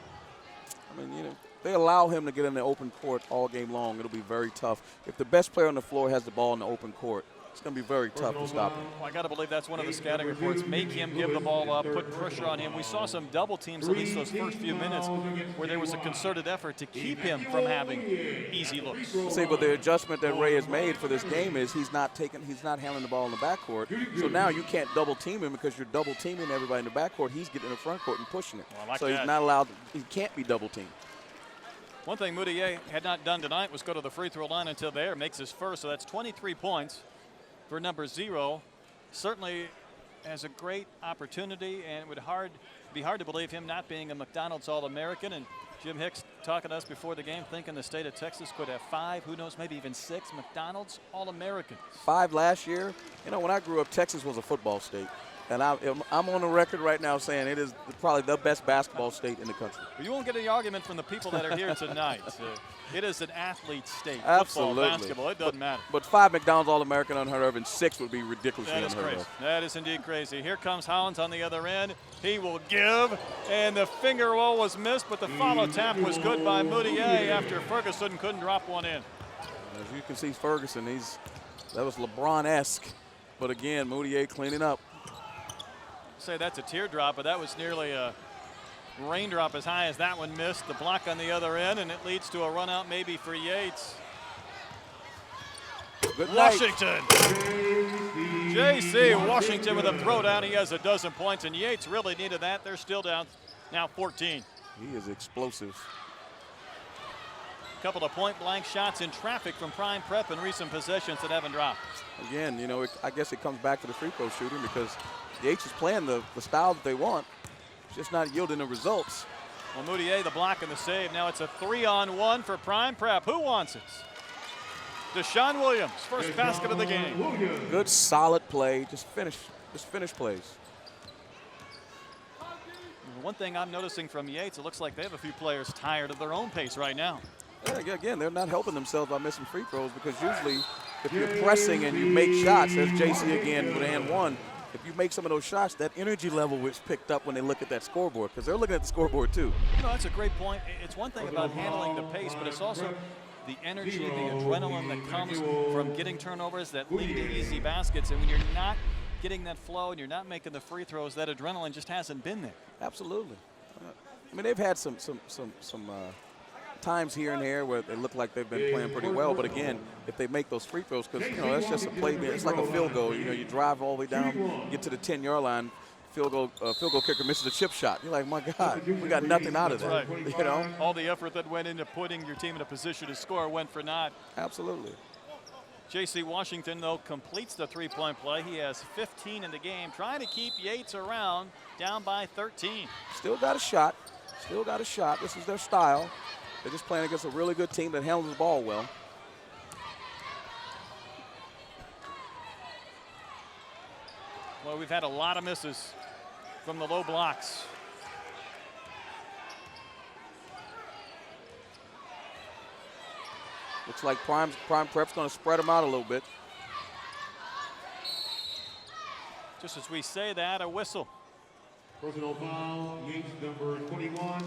I mean, they allow him to get in the open court all game long. It'll be very tough. If the best player on the floor has the ball in the open court, it's going to be very tough to stop him. Well, I got to believe that's one of the scouting reports. Make him give the ball up, put pressure on him. We saw some double teams, at least those first few minutes, where there was a concerted effort to keep him from having easy looks. See, but the adjustment that Ray has made for this game is he's not handling the ball in the backcourt. So now you can't double team him because you're double teaming everybody in the backcourt. He's getting in the front court and pushing it. Well, so he's not allowed. He can't be double teamed. One thing Moutier had not done tonight was go to the free throw line until there. Makes his first, so that's 23 points. For number 0, certainly has a great opportunity, and it would be hard to believe him not being a McDonald's All-American. And Jim Hicks talking to us before the game, thinking the state of Texas could have 5, who knows, maybe even 6 McDonald's All-Americans. 5 last year. You know, when I grew up, Texas was a football state. And I'm on the record right now saying it is probably the best basketball state in the country. Well, you won't get any argument from the people that are here tonight. It is an athlete state. Absolutely. Football, basketball, it doesn't matter. But 5 McDonald's All-American unheard of, and 6 would be ridiculously unheard of. That is crazy. That is indeed crazy. Here comes Hollins on the other end. He will give, and the finger roll was missed, but the follow tap was good by Moutier after Ferguson couldn't drop one in. As you can see, Ferguson, that was LeBron-esque. But again, Moutier cleaning up. Say that's a teardrop, but that was nearly a raindrop as high as that one missed. The block on the other end, and it leads to a run out maybe for Yates. Good Washington. J.C. Washington with a throwdown. He has a dozen points, and Yates really needed that. They're still down now 14. He is explosive. A couple of point-blank shots in traffic from Prime Prep and recent possessions that haven't dropped. Again, I guess it comes back to the free throw shooting because Yates is playing the style that they want. It's just not yielding the results. Well, Moutier, the block and the save. Now it's a 3-on-1 for Prime Prep. Who wants it? Deshaun Williams, first basket of the game. Good, solid play. Just finish plays. One thing I'm noticing from Yates, it looks like they have a few players tired of their own pace right now. Yeah, again, they're not helping themselves by missing free throws because usually if you're pressing and you make shots, there's JC again with and one. If you make some of those shots, that energy level was picked up when they look at that scoreboard because they're looking at the scoreboard too. No, that's a great point. It's one thing about handling the pace, but it's also the energy, the adrenaline that comes from getting turnovers that lead to easy baskets. And when you're not getting that flow and you're not making the free throws, that adrenaline just hasn't been there. Absolutely. I mean, they've had some times here and there where they look like they've been playing pretty well, but again, if they make those free throws, because that's just a play. It's like a field goal. You drive all the way down, get to the 10-yard line, field goal kicker misses a chip shot. You're like, my God, we got nothing out of that. Right. All the effort that went into putting your team in a position to score went for naught. Absolutely. J.C. Washington, though, completes the three-point play. He has 15 in the game, trying to keep Yates around, down by 13. Still got a shot. This is their style. They're just playing against a really good team that handles the ball well. Well, we've had a lot of misses from the low blocks. Looks like Prime Prep's going to spread them out a little bit. Just as we say that, a whistle. Personal foul, Yates number 21.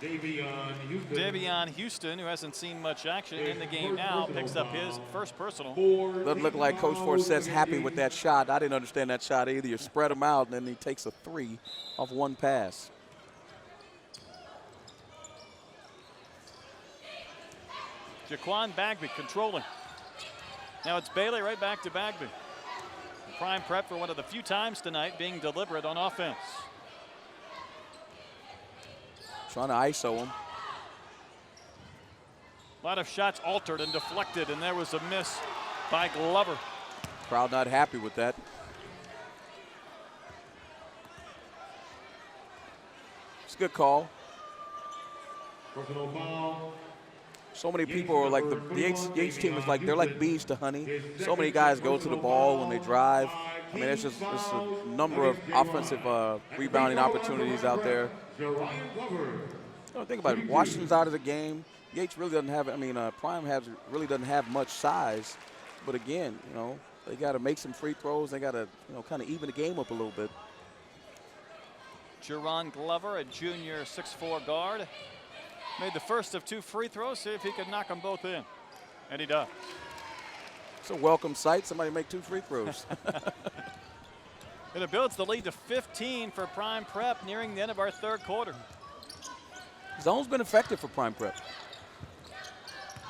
Deion Houston, who hasn't seen much action in the game now, picks up his first personal. Doesn't look like Coach Forset's happy with that shot. I didn't understand that shot either. You spread him out, and then he takes a 3 off one pass. Jaquan Bagby controlling. Now it's Bailey right back to Bagby. Prime Prep for one of the few times tonight being deliberate on offense. Trying to ISO him. A lot of shots altered and deflected, and there was a miss by Glover. Crowd not happy with that. It's a good call. So many people are like, the Yates team is like, they're like bees to honey. So many guys go to the ball when they drive. I mean, it's a number of offensive rebounding opportunities out there. Think about it. Washington's out of the game. Yates really doesn't have, Prime really doesn't have much size. But again, they got to make some free throws. They got to, kind of even the game up a little bit. Jerron Glover, a junior 6'4" guard, made the first of 2 free throws. See if he could knock them both in. And he does. It's a welcome sight. Somebody make 2 free throws. And it builds the lead to 15 for Prime Prep nearing the end of our third quarter. Zone's been effective for Prime Prep.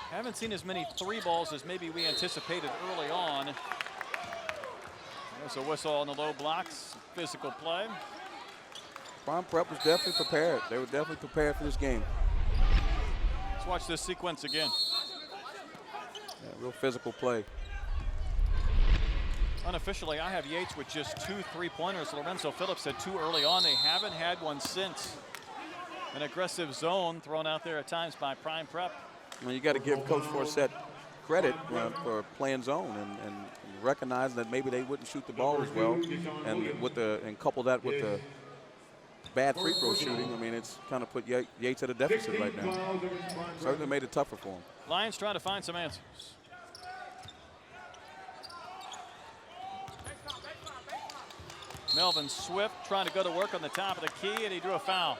Haven't seen as many 3 balls as maybe we anticipated early on. There's a whistle on the low blocks. Physical play. Prime Prep was definitely prepared. They were definitely prepared for this game. Let's watch this sequence again. Yeah, real physical play. Unofficially, I have Yates with just 2 3-pointers. Lorenzo Phillips had 2 early on. They haven't had one since. An aggressive zone thrown out there at times by Prime Prep. Well, you got to give Coach Forset credit for playing zone and recognize that maybe they wouldn't shoot the ball as well, and couple that with the bad free throw shooting. I mean, it's kind of put Yates at a deficit right now. Certainly made it tougher for him. Lions trying to find some answers. Melvin Swift trying to go to work on the top of the key, and he drew a foul.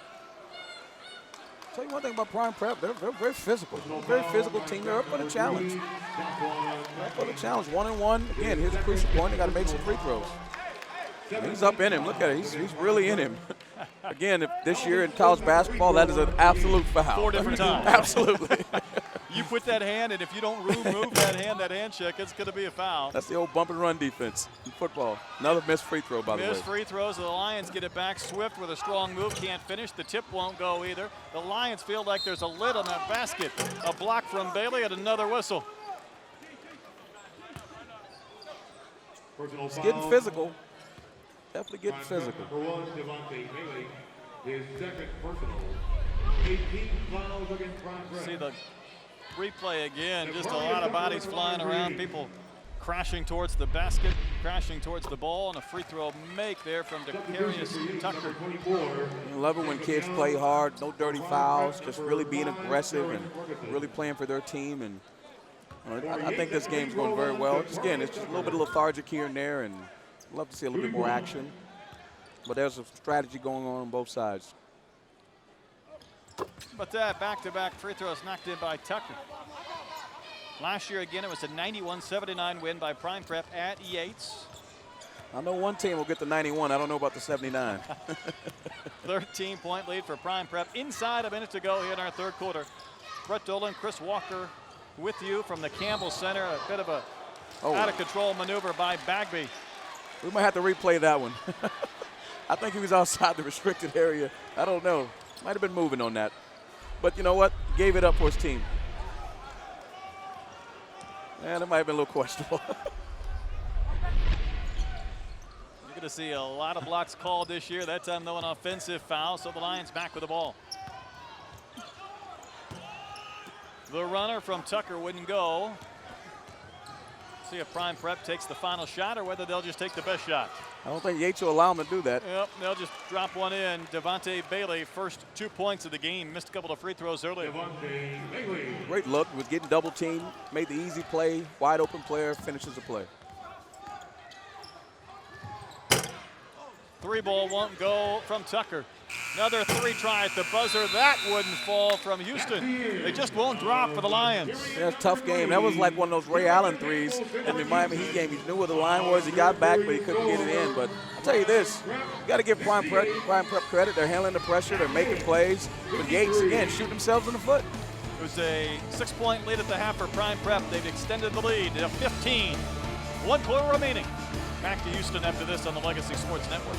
Tell you one thing about Prime Prep, they're very physical. Very physical team. They're up for the challenge. They're up for the challenge. 1-on-1. Again, here's a crucial point. They got to make some free throws. And he's up in him. Look at it. He's really in him. Again, this year in college basketball, that is an absolute foul. 4 different times. Absolutely. You put that hand, and if you don't move that hand check, it's going to be a foul. That's the old bump and run defense in football. Another missed free throw, by the way. Missed free throws. The Lions get it back. Swift with a strong move. Can't finish. The tip won't go either. The Lions feel like there's a lid on that basket. A block from Bailey and another whistle. It's getting physical. Definitely getting physical. See the replay again. Just a lot of bodies flying around. People crashing towards the basket, crashing towards the ball, and a free throw make there from Darius Tucker. I love it when kids play hard, no dirty fouls, just really being aggressive and really playing for their team. And I think this game's going very well. Again, it's just a little bit of lethargic here and there, and I'd love to see a little bit more action. But there's a strategy going on both sides. But that back-to-back free throws knocked in by Tucker. Last year, again, it was a 91-79 win by Prime Prep at Yates. I know one team will get the 91. I don't know about the 79. 13-point lead for Prime Prep. Inside a minute to go here in our third quarter. Brett Dolan, Chris Walker with you from the Campbell Center. A bit of a out-of-control maneuver by Bagby. We might have to replay that one. I think he was outside the restricted area. I don't know. Might have been moving on that. But you know what? Gave it up for his team. And it might have been a little questionable. You're going to see a lot of blocks called this year. That time, though, an offensive foul. So the Lions back with the ball. The runner from Tucker wouldn't go. See if Prime Prep takes the final shot or whether they'll just take the best shot. I don't think Yates will allow him to do that. Yep, they'll just drop one in. Devontae Bailey, first 2 points of the game. Missed a couple of free throws earlier. Great look, was getting double teamed, made the easy play, wide open player, finishes the play. 3 ball won't go from Tucker. Another three try at the buzzer. That wouldn't fall from Houston. They just won't drop for the Lions. Yeah, it's a tough game. That was like one of those Ray Allen threes in the Miami Heat game. He knew where the line was. He got back, but he couldn't get it in. But I'll tell you this, you got to give Prime Prep credit. They're handling the pressure. They're making plays. But Yates, again, shooting themselves in the foot. It was a 6-point lead at the half for Prime Prep. They've extended the lead to 15. 1 quarter remaining. Back to Houston after this on the Legacy Sports Network.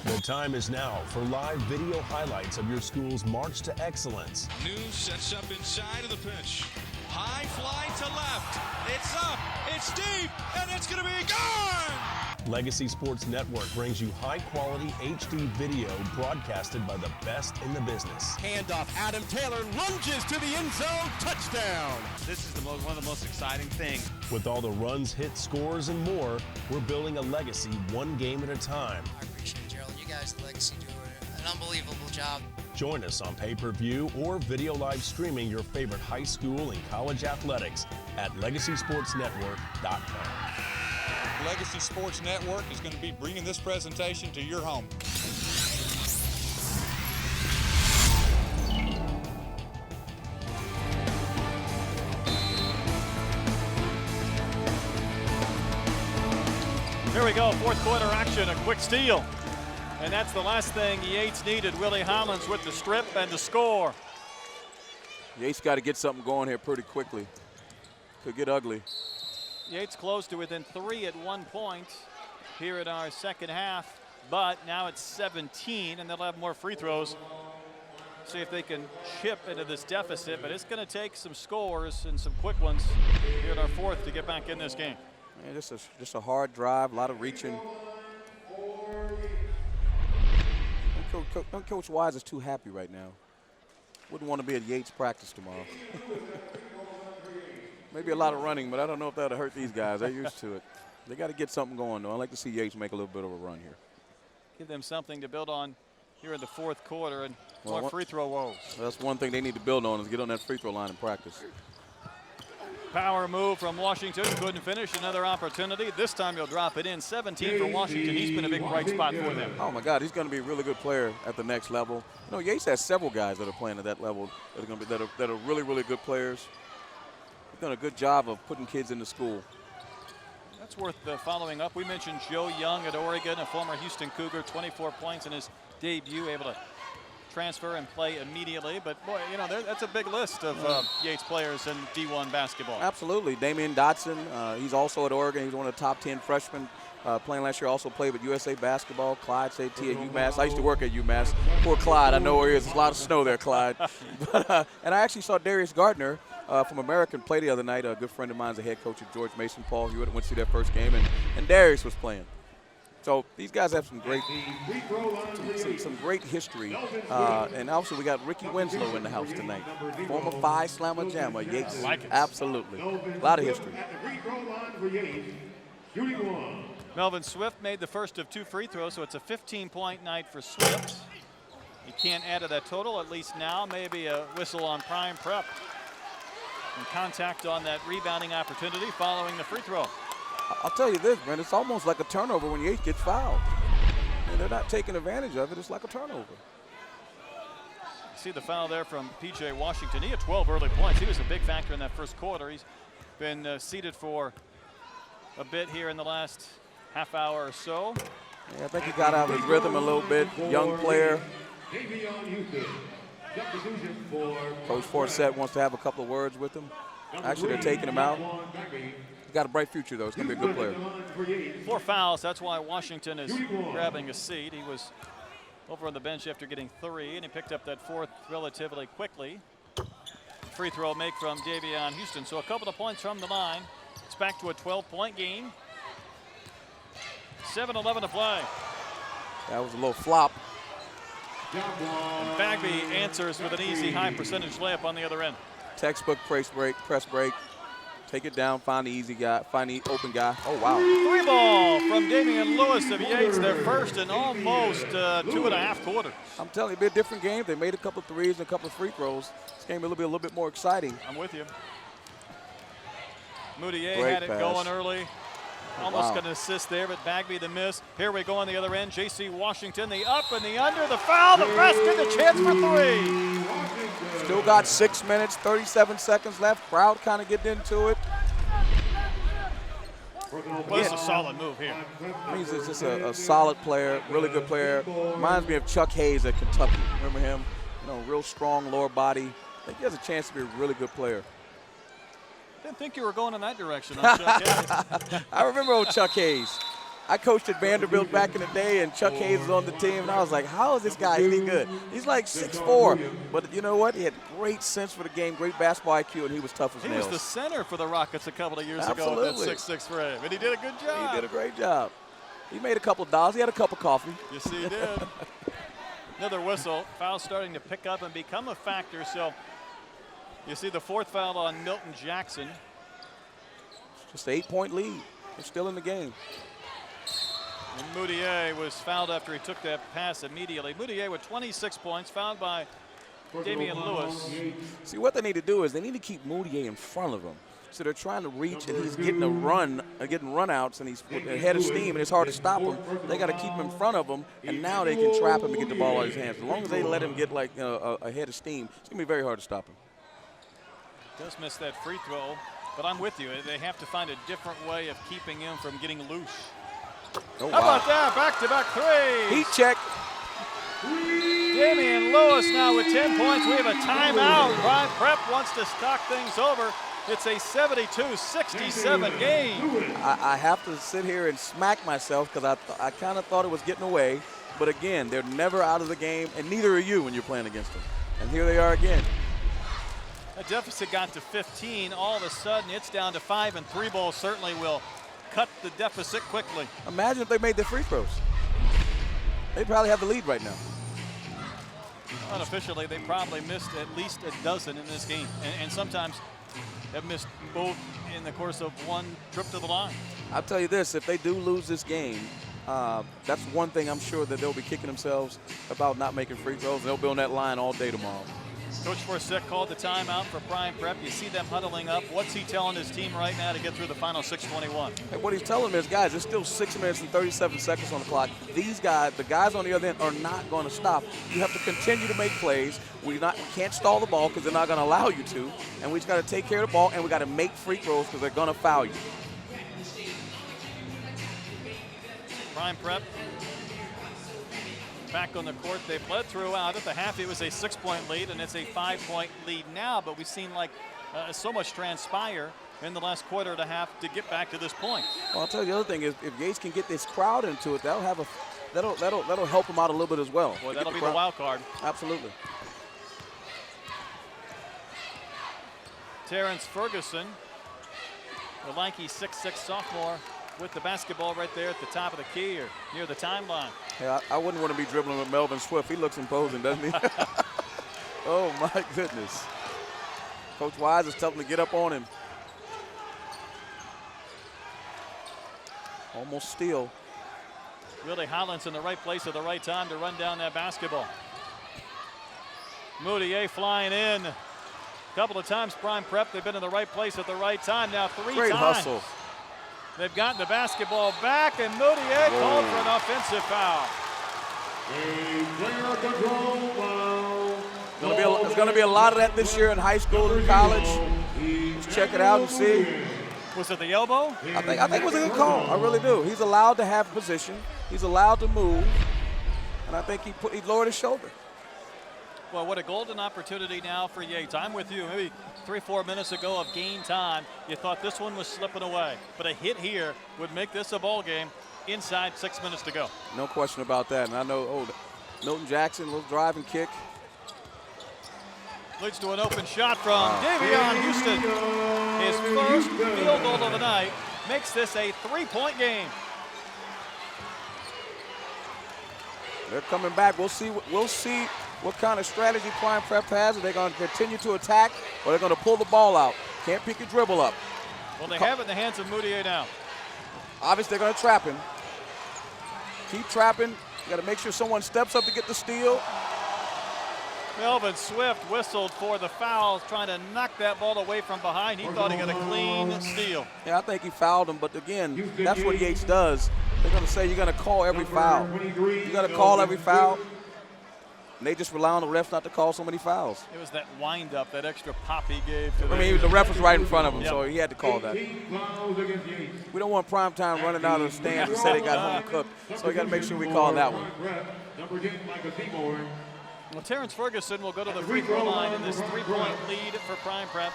The time is now for live video highlights of your school's march to excellence. News sets up inside of the pitch. High fly to left. It's up. It's deep. And it's going to be gone. Legacy Sports Network brings you high-quality HD video broadcasted by the best in the business. Handoff, Adam Taylor lunges to the end zone, touchdown. This is one of the most exciting things. With all the runs, hits, scores, and more, we're building a legacy one game at a time. I appreciate it, Gerald. You guys at Legacy do an unbelievable job. Join us on pay-per-view or video live streaming your favorite high school and college athletics at legacysportsnetwork.com. Legacy Sports Network is going to be bringing this presentation to your home. Here we go, fourth quarter action, a quick steal. And that's the last thing Yates needed. Willie Hollins with the strip and the score. Yates got to get something going here pretty quickly. Could get ugly. Yates close to within 3 at 1 point here in our second half, but now it's 17, and they'll have more free throws. See if they can chip into this deficit, but it's going to take some scores and some quick ones here in our fourth to get back in this game. Man, just a hard drive, a lot of reaching. Coach Wise is too happy right now. Wouldn't want to be at Yates practice tomorrow. Maybe a lot of running, but I don't know if that'll hurt these guys. They're used to it. They got to get something going, though. I'd like to see Yates make a little bit of a run here. Give them something to build on here in the fourth quarter and more free throw woes. That's one thing they need to build on is get on that free throw line in practice. Power move from Washington, couldn't finish, another opportunity. This time he'll drop it in. 17 for Washington. He's been a big bright spot for them. Oh my God, he's going to be a really good player at the next level. You know, Yates has several guys that are playing at that level that are going to be that are really, really good players. He's done a good job of putting kids into school. That's worth following up. We mentioned Joe Young at Oregon, a former Houston Cougar, 24 points in his debut, able to transfer and play immediately. But boy, you know, that's a big list of Yates players in D1 basketball. Absolutely. Damian Dotson, he's also at Oregon. He's one of the top 10 freshmen playing last year. Also played with USA Basketball. Clyde St. at UMass. I used to work at UMass. Poor Clyde. I know where he is. There's a lot of snow there, Clyde. And I actually saw Darius Gardner from American play the other night. A good friend of mine is the head coach at George Mason. Paul Hewitt went to see their first game, and Darius was playing. So these guys have some great history. And also we got Ricky Winslow in the house tonight. Former Phi Slamma Jamma, Yates. Like it. Absolutely. A lot of history. Melvin Swift made the first of 2 free throws, so it's a 15-point night for Swift. He can't add to that total, at least now. Maybe a whistle on Prime Prep. And contact on that rebounding opportunity following the free throw. I'll tell you this, man, it's almost like a turnover when Yates gets fouled. And they're not taking advantage of it. It's like a turnover. You see the foul there from P.J. Washington. He had 12 early points. He was a big factor in that first quarter. He's been seated for a bit here in the last half hour or so. Yeah, I think he got out of his rhythm a little bit. Young player. Coach Forsett wants to have a couple of words with him. Actually, they're taking him out. He's got a bright future, though. He's going to be a good player. 4 fouls. That's why Washington is grabbing a seat. He was over on the bench after getting 3, and he picked up that 4th relatively quickly. Free throw make from Deion Houston. So a couple of points from the line. It's back to a 12-point game. 7:11 to play. That was a little flop. And Bagby answers with an easy high percentage layup on the other end. Textbook press break. Take it down, find the easy guy, find the open guy. Oh, wow. 3 ball from Deion Lewis of Yates, their first in almost 2.5 quarters. I'm telling you, it'll be a different game. They made a couple of threes and a couple of free throws. This game will be a little bit more exciting. I'm with you. Moutier Great had it pass. going early. Almost Wow. going to assist there, but Bagby the miss. Here we go on the other end. J.C. Washington, the up and the under, the foul, the basket, the chance for 3. Still got 6 minutes, 37 seconds left. Crowd kind of getting into it. Well, this is a solid move here. He's just a solid player, really good player. Reminds me of Chuck Hayes at Kentucky. Remember him? You know, real strong lower body. I think he has a chance to be a really good player. Didn't think you were going in that direction. On Chuck Hayes. I remember old Chuck Hayes. I coached at Vanderbilt back in the day, and Chuck Hayes was on the team, and I was like, how is this guy any good? He's like 6'4", but you know what? He had great sense for the game, great basketball IQ, and he was tough as nails. He was the center for the Rockets a couple of years ago at 6'6" frame, and he did a good job. He did a great job. He made a couple of dollars. He had a cup of coffee. Yes, he did. Another whistle. Foul starting to pick up and become a factor. So you see the 4th foul on Milton Jackson. Just an 8-point lead. They're still in the game. And Moutier was fouled after he took that pass immediately. Moutier with 26 points, fouled by Deion Lewis. See, what they need to do is they need to keep Moutier in front of him. So they're trying to reach, and he's getting a run, getting runouts, and he's ahead of steam, and it's hard to stop him. They got to keep him in front of him, and now they can trap him and get the ball out of his hands. As long as they let him get like ahead of steam, it's gonna be very hard to stop him. Does miss that free throw, but I'm with you. They have to find a different way of keeping him from getting loose. Oh, how about that? Back-to-back threes. Heat check. Damian Lewis now with 10 points. We have a timeout. Prime Prep wants to stock things over. It's a 72-67 game. I have to sit here and smack myself because I kind of thought it was getting away. But again, they're never out of the game, and neither are you when you're playing against them. And here they are again. The deficit got to 15. All of a sudden, it's down to 5, and 3 ball certainly will cut the deficit quickly. Imagine if they made the free throws. They probably have the lead right now. Unofficially, they probably missed at least a dozen in this game, and sometimes have missed both in the course of one trip to the line. I'll tell you this, if they do lose this game, that's one thing I'm sure that they'll be kicking themselves about not making free throws, and they'll be on that line all day tomorrow. Coach Forsett called the timeout for Prime Prep. You see them huddling up. What's he telling his team right now to get through the final 6:21? Hey, what he's telling them is, guys, there's still 6 minutes and 37 seconds on the clock. These guys, the guys on the other end, are not going to stop. You have to continue to make plays. We can't stall the ball because they're not going to allow you to. And we just got to take care of the ball, and we got to make free throws because they're going to foul you. Prime Prep back on the court. They bled throughout. At the half, it was a 6-point lead, and it's a 5-point lead now. But we've seen like so much transpire in the last quarter and a half to get back to this point. Well, I'll tell you the other thing is, if Yates can get this crowd into it, that'll help him out a little bit as well. Boy, that'll be the wild card. Absolutely. Terrence Ferguson, the lanky 6'6" sophomore, with the basketball right there at the top of the key or near the timeline. Hey, I wouldn't want to be dribbling with Melvin Swift. He looks imposing, doesn't he? Oh, my goodness. Coach Wise is telling him to get up on him. Almost steal. Willie Hollins in the right place at the right time to run down that basketball. Moutier flying in. A couple of times Prime Prep, they've been in the right place at the right time. Now 3 Great times. hustle. They've gotten the basketball back, and Moutier called for an offensive foul. There's going to be a lot of that this year in high school and college. Let's check it out and see. Was it the elbow? I think it was a good call. I really do. He's allowed to have position. He's allowed to move. And I think he lowered his shoulder. Well, what a golden opportunity now for Yates. I'm with you. Maybe 3-4 minutes ago of game time, you thought this one was slipping away. But a hit here would make this a ball game inside 6 minutes to go. No question about that. And I know, Milton Jackson, little drive and kick. Leads to an open shot from Deion Houston. His first field goal of the night makes this a 3-point game. They're coming back. We'll see what kind of strategy Prime Prep has. Are they going to continue to attack, or they're going to pull the ball out? Can't pick your dribble up. Well, they have it in the hands of Moutier now. Obviously, they're going to trap him. Keep trapping. You got to make sure someone steps up to get the steal. Melvin Swift whistled for the foul, trying to knock that ball away from behind. He thought he got a clean steal. Yeah, I think he fouled him, but again, that's what Yates does. They're going to say you're going to call every foul. You got to call every foul. And they just rely on the refs not to call so many fouls. It was that wind-up, that extra pop he gave to the ref was right in front of him, so he had to call that. We don't want primetime running out of the stands and say they got home cooked, so we got to make sure we call that one. Well, Terrence Ferguson will go to the free throw line in this 3-point lead for Prime Prep.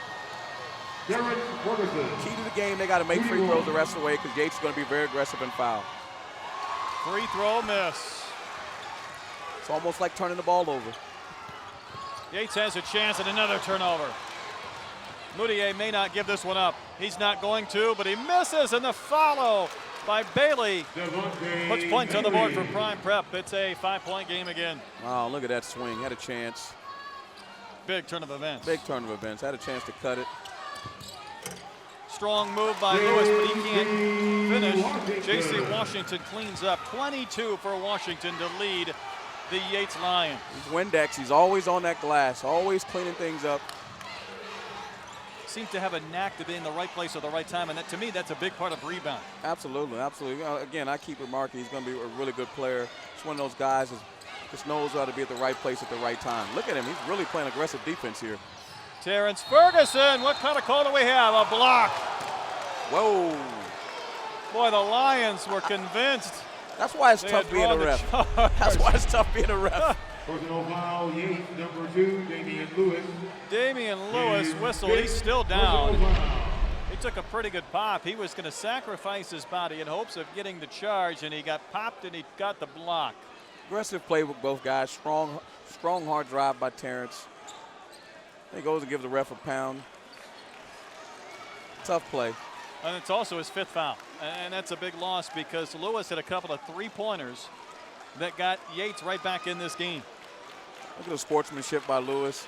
Key to the game, they got to make free throws the rest of the way because Yates is going to be very aggressive and foul. Free throw miss. It's almost like turning the ball over. Yates has a chance at another turnover. Moutier may not give this one up. He's not going to, but he misses, and the follow by Bailey puts points on the board for Prime Prep. It's a 5-point game again. Wow, look at that swing. Had a chance. Big turn of events. Big turn of events. Had a chance to cut it. Strong move by Lewis, but he can't finish. J.C. Washington cleans up. 22 for Washington to lead the Yates Lions. He's Windex. He's always on that glass, always cleaning things up. Seems to have a knack to be in the right place at the right time, and that, to me, that's a big part of rebound. Absolutely, absolutely. Again, I keep remarking he's going to be a really good player. He's one of those guys that just knows how to be at the right place at the right time. Look at him. He's really playing aggressive defense here. Terrence Ferguson, what kind of call do we have? A block. Whoa. Boy, the Lions were convinced. That's why it's tough being a ref. That's why it's tough being a ref. Personal foul, Yates, number 2, Damian Lewis. Damian Lewis whistled. He's still down. He took a pretty good pop. He was going to sacrifice his body in hopes of getting the charge, and he got popped and he got the block. Aggressive play with both guys. Strong hard drive by Terrence. He goes and gives the ref a pound. Tough play. And it's also his 5th foul. And that's a big loss because Lewis had a couple of 3-pointers that got Yates right back in this game. Look at the sportsmanship by Lewis.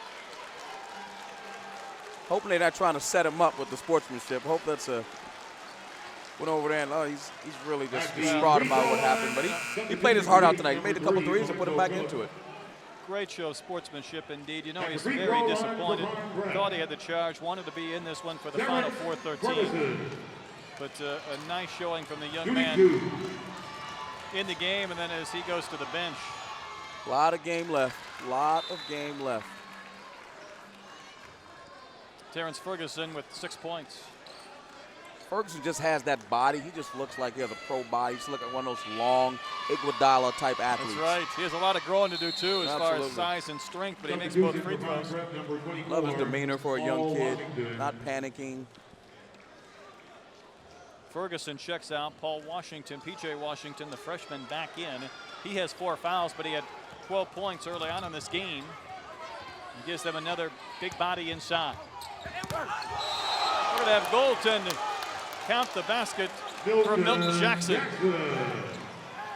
Hoping they're not trying to set him up with the sportsmanship. Hope that's a went over there and he's really just distraught about what happened. But he played his heart out tonight. He made a couple threes and put him back into it. Great show of sportsmanship indeed. You know, he's very disappointed. Thought he had the charge, wanted to be in this one for the final 4-13. But a nice showing from the young man in the game, and then as he goes to the bench. A lot of game left. Terrence Ferguson with 6 points. Ferguson just has that body. He just looks like he has a pro body. He's looking like one of those long Iguodala type athletes. That's right. He has a lot of growing to do too as far as size and strength, but he makes both free throws. Love his demeanor for a young kid, not panicking. Ferguson checks out. Paul Washington, P.J. Washington, the freshman, back in. He has 4 fouls, but he had 12 points early on in this game. He gives them another big body inside. We're going to have goaltending. Count the basket for Milton Jackson.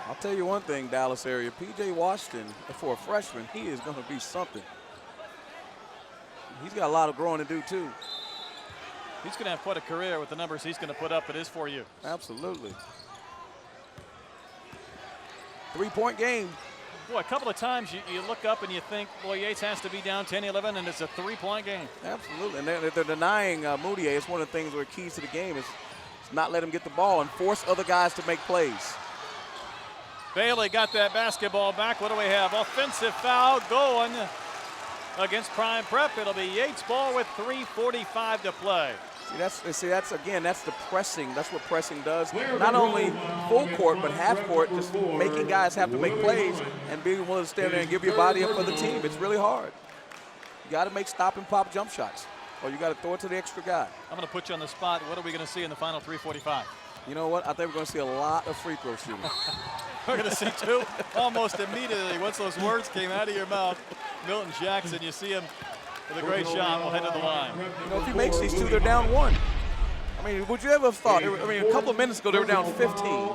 I'll tell you one thing, Dallas area. P.J. Washington, for a freshman, he is going to be something. He's got a lot of growing to do, too. He's going to have quite a career with the numbers he's going to put up at his 4 years. Absolutely. 3-point game. Boy, a couple of times you look up and you think, boy, Yates has to be down 10-11, and it's a 3-point game. Absolutely, and they're denying Moutier. It's one of the things where keys to the game is not let him get the ball and force other guys to make plays. Bailey got that basketball back. What do we have? Offensive foul going against Prime Prep. It'll be Yates ball with 3:45 to play. That's the pressing. That's what pressing does. Not only full court, but half court, just making guys have to make plays and being willing to stand there and give your body up for the team. It's really hard. You got to make stop and pop jump shots, or you got to throw it to the extra guy. I'm going to put you on the spot. What are we going to see in the final 3:45? You know what? I think we're going to see a lot of free throw shooting. We're going to see 2 almost immediately. Once those words came out of your mouth, Milton Jackson, you see him with a great shot. We'll head to the line. You know, if he makes these 2, they're down 1. I mean, would you ever have thought? I mean, a couple of minutes ago they were down 15,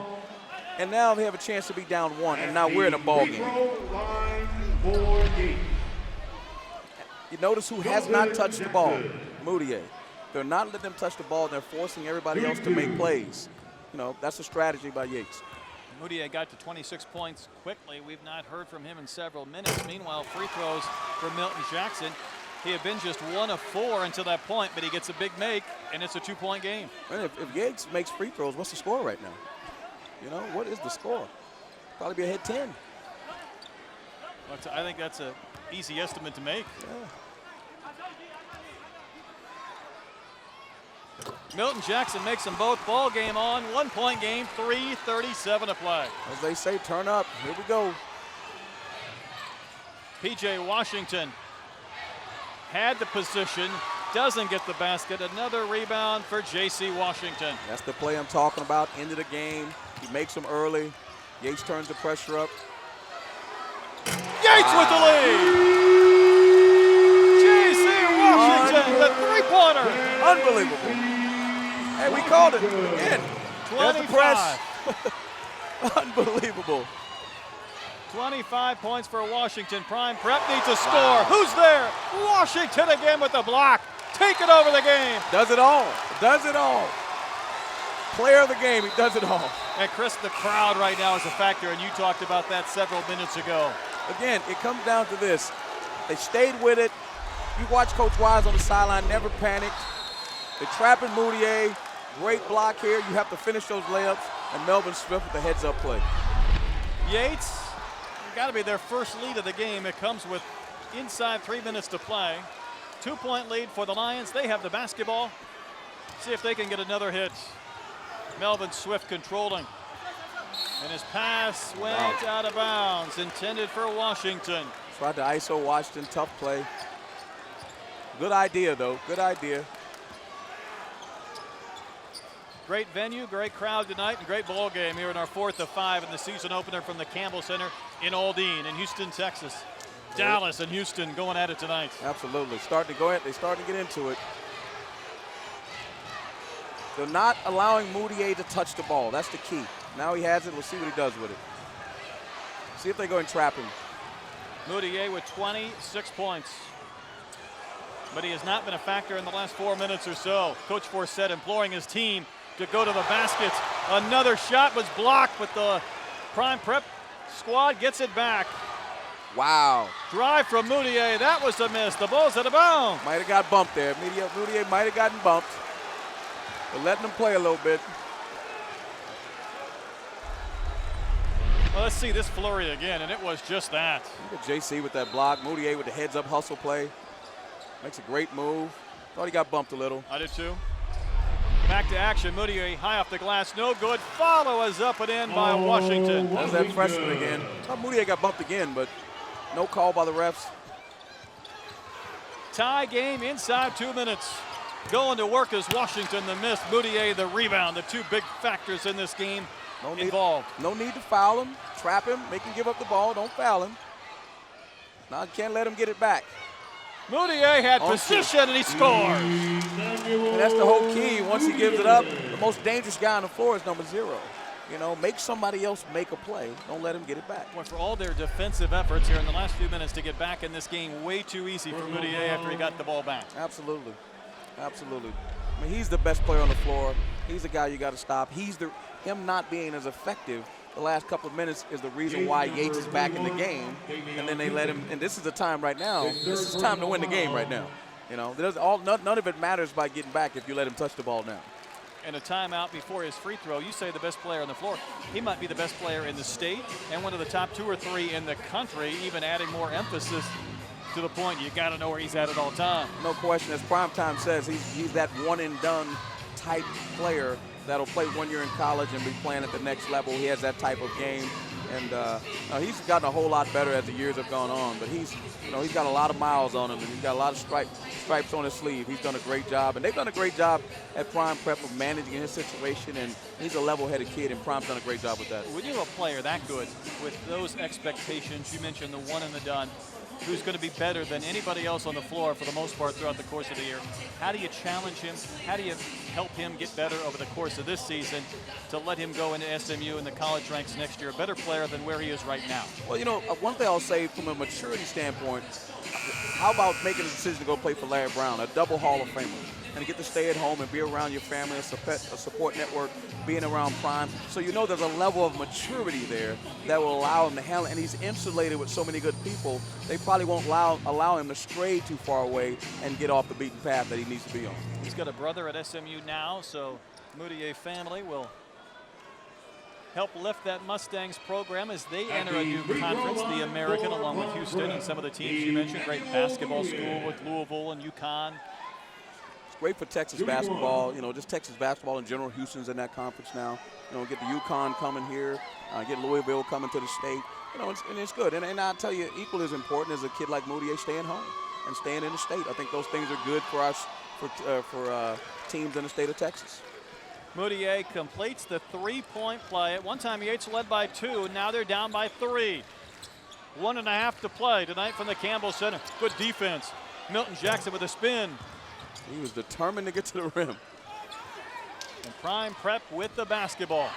and now they have a chance to be down 1, and now we're in a ball game. You notice who has not touched the ball? Moutier. They're not letting them touch the ball. They're forcing everybody else to make plays. You know, that's a strategy by Yates. Moutier got to 26 points quickly. We've not heard from him in several minutes. Meanwhile, free throws for Milton Jackson. He had been just 1 of 4 until that point, but he gets a big make, and it's a 2-point game. And if Yates makes free throws, what's the score right now? You know, what is the score? Probably be ahead 10. I think that's an easy estimate to make. Yeah. Milton Jackson makes them both. Ball game on. 1-point game. 3:37 to play. As they say, turn up. Here we go. P.J. Washington had the position. Doesn't get the basket. Another rebound for J.C. Washington. That's the play I'm talking about. End of the game. He makes them early. Yates turns the pressure up. Yates with the lead. J.C. Washington, the three-pointer. Unbelievable. Hey, we called it. In. There's the press. Unbelievable. 25 points for Washington. Prime Prep needs a score. Wow. Who's there? Washington again with the block. Take it over the game. Does it all. Does it all. Player of the game, he does it all. And Chris, the crowd right now is a factor, and you talked about that several minutes ago. Again, it comes down to this. They stayed with it. You watch Coach Wise on the sideline, never panicked. They're trapping Moutier. Great block here. You have to finish those layups. And Melvin Swift with the heads-up play. Yates, got to be their first lead of the game. It comes with inside 3 minutes to play. 2-point lead for the Lions. They have the basketball. See if they can get another hit. Melvin Swift controlling. And his pass went out of bounds, intended for Washington. Tried to ISO Washington, tough play. Good idea, though, good idea. Great venue, great crowd tonight, and great ball game here in our 4th of 5 in the season opener from the Campbell Center in Aldine in Houston, Texas. Dallas and Houston going at it tonight. Absolutely, starting to go ahead, they're starting to get into it. They're not allowing Moutier to touch the ball, that's the key. Now he has it, we'll see what he does with it. See if they go and trap him. Moutier with 26 points. But he has not been a factor in the last 4 minutes or so. Coach Forsett imploring his team to go to the basket. Another shot was blocked, but the Prime Prep squad gets it back. Wow. Drive from Moutier, that was a miss. The ball's out of bounds. Might have got bumped there. Moutier might have gotten bumped. But letting him play a little bit. Well, let's see this flurry again, and it was just that. Look at JC with that block. Moutier with the heads-up hustle play. Makes a great move. Thought he got bumped a little. I did too. Back to action. Moutier high off the glass. No good. Follow is up and in by Washington. There's that freshman again. I thought Moutier got bumped again, but no call by the refs. Tie game inside 2 minutes. Going to work as Washington the miss. Moutier the rebound. The two big factors in this game involved. No need to foul him. Trap him. Make him give up the ball. Don't foul him. Now you can't let him get it back. Moutier had position and he scores. And that's the whole key. Once he gives it up, the most dangerous guy on the floor is number 0. You know, make somebody else make a play. Don't let him get it back. Well, for all their defensive efforts here in the last few minutes to get back in this game, way too easy for Moutier after he got the ball back. Absolutely. Absolutely. I mean, he's the best player on the floor. He's the guy you got to stop. Him not being as effective the last couple of minutes is the reason why Yates is back in the game. And then they let him, and this is the time right now. This is time to win the game right now. You know, none of it matters by getting back if you let him touch the ball now. And a timeout before his free throw. You say the best player on the floor. He might be the best player in the state and one of the top 2 or 3 in the country, even adding more emphasis to the point you got to know where he's at all times. No question. As Primetime says, he's that one-and-done type player that'll play 1 year in college and be playing at the next level. He has that type of game. And he's gotten a whole lot better as the years have gone on. But he's got a lot of miles on him, and he's got a lot of stripes on his sleeve. He's done a great job, and they've done a great job at Prime Prep of managing his situation. And he's a level-headed kid, and Prime's done a great job with that. When you have a player that good with those expectations, you mentioned the one and the done, who's going to be better than anybody else on the floor for the most part throughout the course of the year. How do you challenge him? How do you help him get better over the course of this season to let him go into SMU in the college ranks next year, a better player than where he is right now? Well, you know, one thing I'll say from a maturity standpoint, how about making a decision to go play for Larry Brown, a double Hall of Famer? and get to stay at home and be around your family, a support network, being around Prime. So you know there's a level of maturity there that will allow him to handle it. And he's insulated with so many good people, they probably won't allow him to stray too far away and get off the beaten path that he needs to be on. He's got a brother at SMU now, so Moutier family will help lift that Mustangs program as they enter a new conference, the American, along with Houston and some of the teams you mentioned. Great basketball school with Louisville and UConn. It's great for Texas basketball, you know, just Texas basketball in general. Houston's in that conference now. You know, get the UConn coming here, get Louisville coming to the state. You know, and it's good. And I'll tell you, equally as important as a kid like Moutier staying home and staying in the state. I think those things are good for us, for teams in the state of Texas. Moutier completes the three-point play. At one time, Yates led by 2. Now they're down by 3. 1.5 to play tonight from the Campbell Center. Good defense. Milton Jackson with a spin. He was determined to get to the rim. And Prime Prep with the basketball.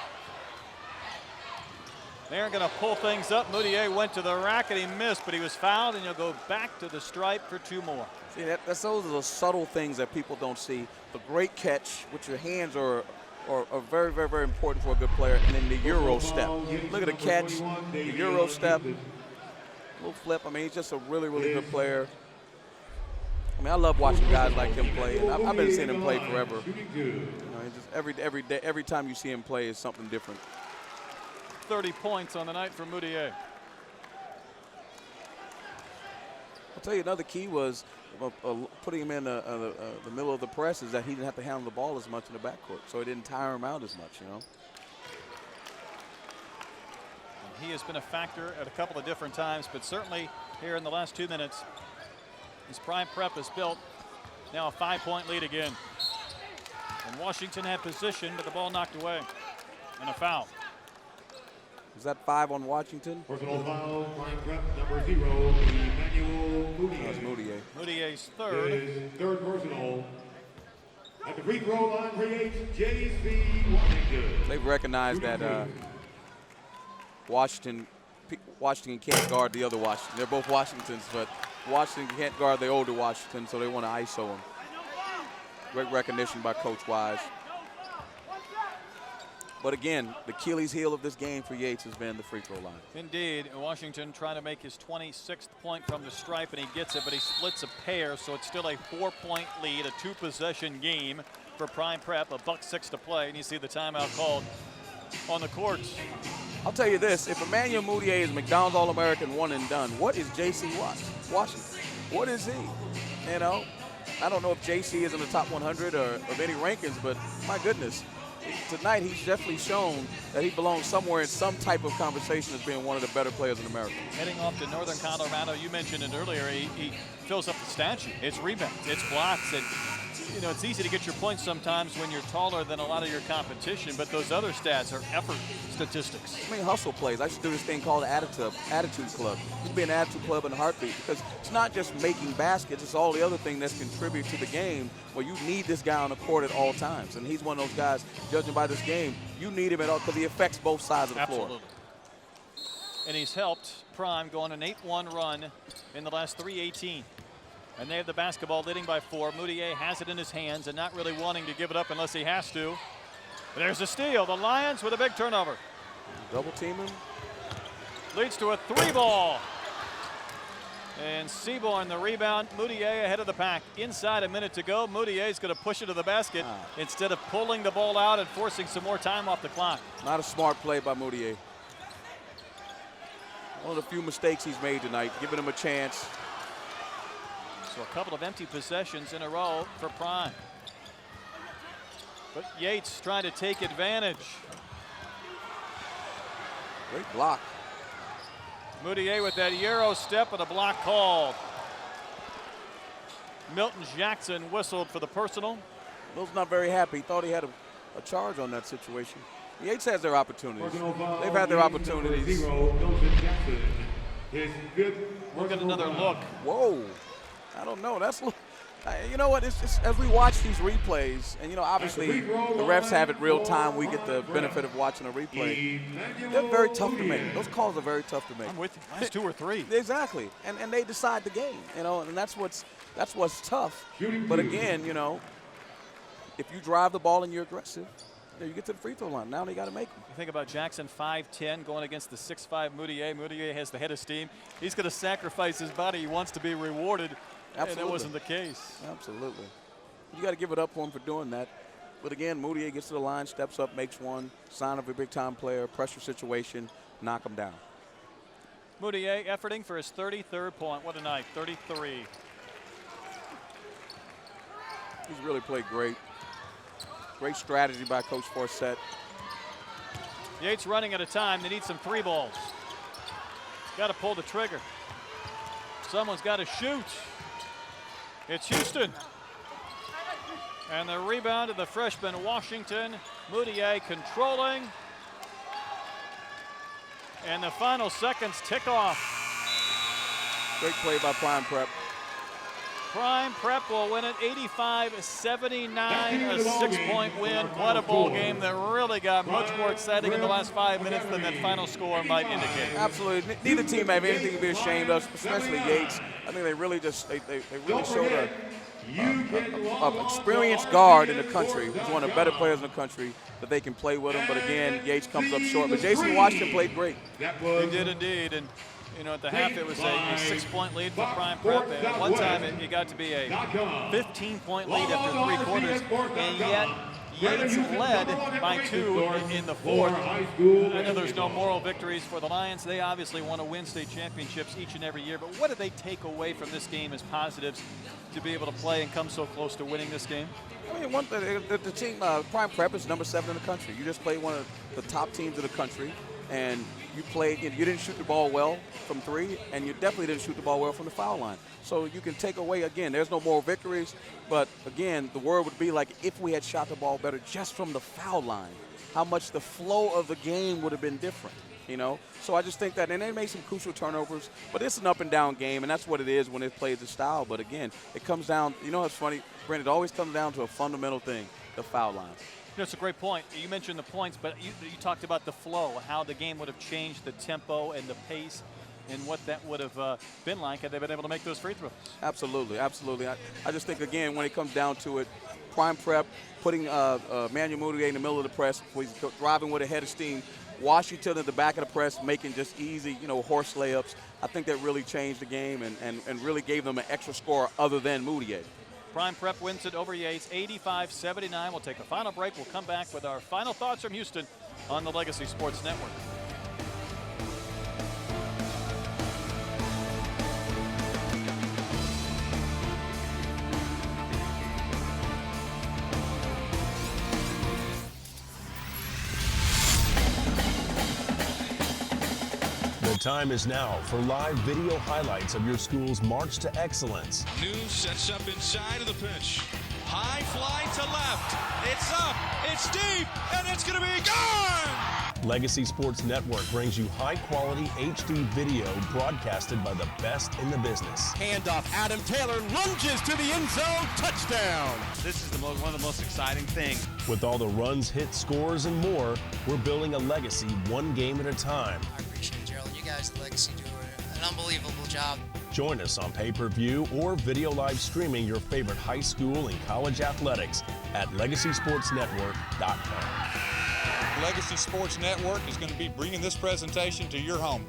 They're going to pull things up. Moutier went to the rack and he missed, but he was fouled, and he'll go back to the stripe for 2 more. See, those are the subtle things that people don't see. The great catch, which your hands are very, very, very important for a good player, and then the Euro step. Look at the catch, the Euro step, little flip. I mean, he's just a really, really good player. I mean, I love watching guys like him play, and I've been seeing him play forever. You know, just every time you see him play is something different. 30 points on the night for Moutier. I'll tell you another key was putting him in the middle of the press is that he didn't have to handle the ball as much in the backcourt, so it didn't tire him out as much, you know. And he has been a factor at a couple of different times, but certainly here in the last 2 minutes, his Prime Prep has built now a 5-point lead again. And Washington had position, but the ball knocked away. And a foul. Is that 5 on Washington? Personal foul, Prime Prep number 0, Emmanuel Moutier. That's Moutier. Moutier's third. His third personal. At the free throw line for Yates, JC Washington. They've recognized that Washington can't guard the other Washington. They're both Washingtons, but Washington can't guard the older Washington, so they want to ISO him. Great recognition by Coach Wise. But again, the Achilles heel of this game for Yates has been the free throw line. Indeed, Washington trying to make his 26th point from the stripe, and he gets it, but he splits a pair, so it's still a 4-point lead, a 2-possession game for Prime Prep, $1:06 to play, and you see the timeout called on the courts. I'll tell you this, if Emmanuel Moutier is McDonald's All-American one and done, what is J.C. Washington? What is he? You know, I don't know if J.C. is in the top 100 or of any rankings, but my goodness. Tonight, he's definitely shown that he belongs somewhere in some type of conversation as being one of the better players in America. Heading off to Northern Colorado, you mentioned it earlier, he fills up the stat sheet. It's rebounds, it's blocks, and you know, it's easy to get your points sometimes when you're taller than a lot of your competition, but those other stats are effort statistics. I mean, hustle plays. I should do this thing called Attitude Club. It should be an Attitude Club in a heartbeat, because it's not just making baskets, it's all the other thing that's contribute to the game where you need this guy on the court at all times. And he's one of those guys, judging by this game, you need him at all because he affects both sides of the floor. Absolutely. And he's helped Prime go on an 8-1 run in the last 3:18. And they have the basketball, leading by 4. Moutier has it in his hands and not really wanting to give it up unless he has to. But there's a steal. The Lions with a big turnover. Double team him. Leads to a 3-ball. And Seaborn the rebound. Moutier ahead of the pack. Inside a minute to go. Moutier's going to push it to the basket instead of pulling the ball out and forcing some more time off the clock. Not a smart play by Moutier. One of the few mistakes he's made tonight, giving him a chance. So a couple of empty possessions in a row for Prime. But Yates trying to take advantage. Great block. Moutier with that Euro step and a block called. Milton Jackson whistled for the personal. Milton's not very happy. He thought he had a charge on that situation. Yates has their opportunities. They've had their opportunities. We'll get another look. Whoa. I don't know. That's, you know what? It's as we watch these replays, and you know, obviously the refs have it real time. We get the benefit of watching a replay. They're very tough to make. Those calls are very tough to make. I'm with you. Last 2 or 3. Exactly, and they decide the game. You know, and that's what's tough. But again, you know, if you drive the ball and you're aggressive, you get to the free throw line. Now they got to make them. You think about Jackson, 5'10", going against the 6'5" Moutier. Moutier has the head of steam. He's going to sacrifice his body. He wants to be rewarded. Absolutely. And that wasn't the case. Absolutely. You got to give it up for him for doing that. But again, Moutier gets to the line, steps up, makes one, sign of a big-time player, pressure situation, knock him down. Moutier efforting for his 33rd point. What a night, 33. He's really played great. Great strategy by Coach Forsett. Yates running at a time. They need some three balls. Got to pull the trigger. Someone's got to shoot. It's Houston. And the rebound of the freshman Washington. Moutier controlling. And the final seconds tick off. Great play by Prime Prep. Prime Prep will win it 85-79, a 6-point win. What a ball game that really got much more exciting in the last 5 minutes than that final score might indicate. Absolutely. Neither team have anything to be ashamed of, especially Yates. I think they really just they really showed a experienced guard in the country, who's one of the better players in the country, that they can play with him. But again, Yates comes up short. But Jason Washington played great. He did indeed. And you know, at the half, it was a 6-point lead for Prime Prep. At one time, it got to be a 15-point lead after 3 quarters, and yet Yates led by 2 in the fourth. I know there's no moral victories for the Lions. They obviously want to win state championships each and every year, but what did they take away from this game as positives to be able to play and come so close to winning this game? I mean, the team, Prime Prep is number 7 in the country. You just played one of the top teams in the country, and you didn't shoot the ball well from 3, and you definitely didn't shoot the ball well from the foul line. So you can take away, again, there's no more victories, but again, the word would be like if we had shot the ball better just from the foul line, how much the flow of the game would have been different, you know? So I just think that, and they made some crucial turnovers, but it's an up and down game, and that's what it is when it plays the style. But again, it comes down, you know what's funny, Brent, it always comes down to a fundamental thing, the foul lines. That's a great point. You mentioned the points, but you talked about the flow, how the game would have changed the tempo and the pace, and what that would have been like had they been able to make those free throws. Absolutely, absolutely. I just think, again, when it comes down to it, Prime Prep putting Manuel Moutier in the middle of the press, he's driving with a head of steam, Washington at the back of the press making just easy, horse layups. I think that really changed the game and really gave them an extra score other than Moutier. Prime Prep wins it over Yates, 85-79. We'll take a final break. We'll come back with our final thoughts from Houston on the Legacy Sports Network. The time is now for live video highlights of your school's march to excellence. News sets up inside of the pitch. High fly to left. It's up. It's deep. And it's going to be gone. Legacy Sports Network brings you high-quality HD video broadcasted by the best in the business. Handoff, Adam Taylor lunges to the end zone, touchdown. This is one of the most exciting things. With all the runs, hits, scores, and more, we're building a legacy one game at a time. I appreciate it, Gerald. You guys at Legacy do an unbelievable job. Join us on pay-per-view or video live streaming your favorite high school and college athletics at LegacySportsNetwork.com. Legacy Sports Network is going to be bringing this presentation to your home.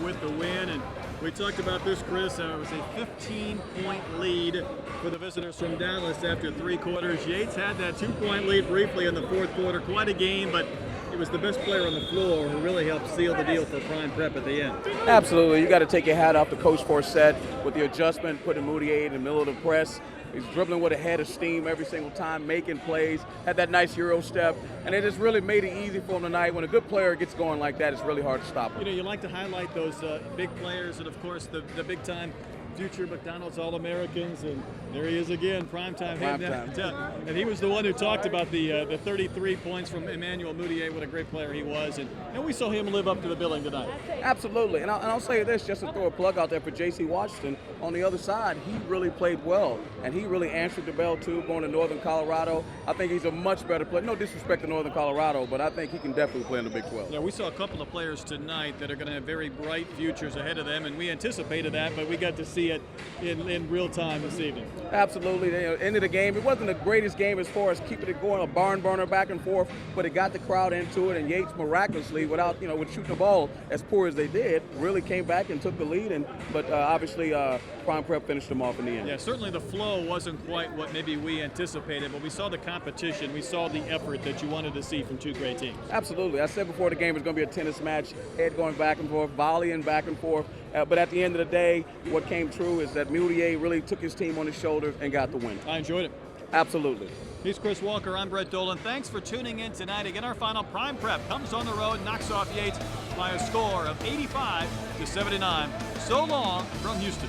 With the win, and we talked about this, Chris. It was a 15-point lead for the visitors from Dallas after 3 quarters. Yates had that 2-point lead briefly in the 4th quarter. Quite a game, but it was the best player on the floor who really helped seal the deal for Prime Prep at the end. Absolutely. You got to take your hat off to Coach Forsett with the adjustment, putting Moutier in the middle of the press. He's dribbling with a head of steam every single time, making plays, had that nice Euro step, and it just really made it easy for him tonight. When a good player gets going like that, it's really hard to stop him. You like to highlight those big players and, of course, the big-time future McDonald's All-Americans, and there he is again, primetime. Primetime. And he was the one who talked about the 33 points from Emmanuel Mudiay, what a great player he was, and we saw him live up to the billing tonight. Absolutely, and I'll say this, just to throw a plug out there for J.C. Washington, on the other side, he really played well, and he really answered the bell too, going to Northern Colorado. I think he's a much better player. No disrespect to Northern Colorado, but I think he can definitely play in the Big 12. Yeah, we saw a couple of players tonight that are going to have very bright futures ahead of them, and we anticipated that, but we got to see it in real time this evening. Absolutely. End of the game, it wasn't the greatest game as far as keeping it going, a barn burner back and forth, but it got the crowd into it, and Yates miraculously, without with shooting the ball as poor as they did, really came back and took the lead. But obviously, Prime Prep finished them off in the end. Yeah, certainly the flow wasn't quite what maybe we anticipated, but we saw the competition, we saw the effort that you wanted to see from two great teams. Absolutely. I said before the game was going to be a tennis match, head going back and forth, volleying back and forth. But at the end of the day, what came true is that Mudiay really took his team on his shoulders and got the win. I enjoyed it. Absolutely. He's Chris Walker. I'm Brett Dolan. Thanks for tuning in tonight. Again, our final Prime Prep comes on the road, knocks off Yates by a score of 85-79. So long from Houston.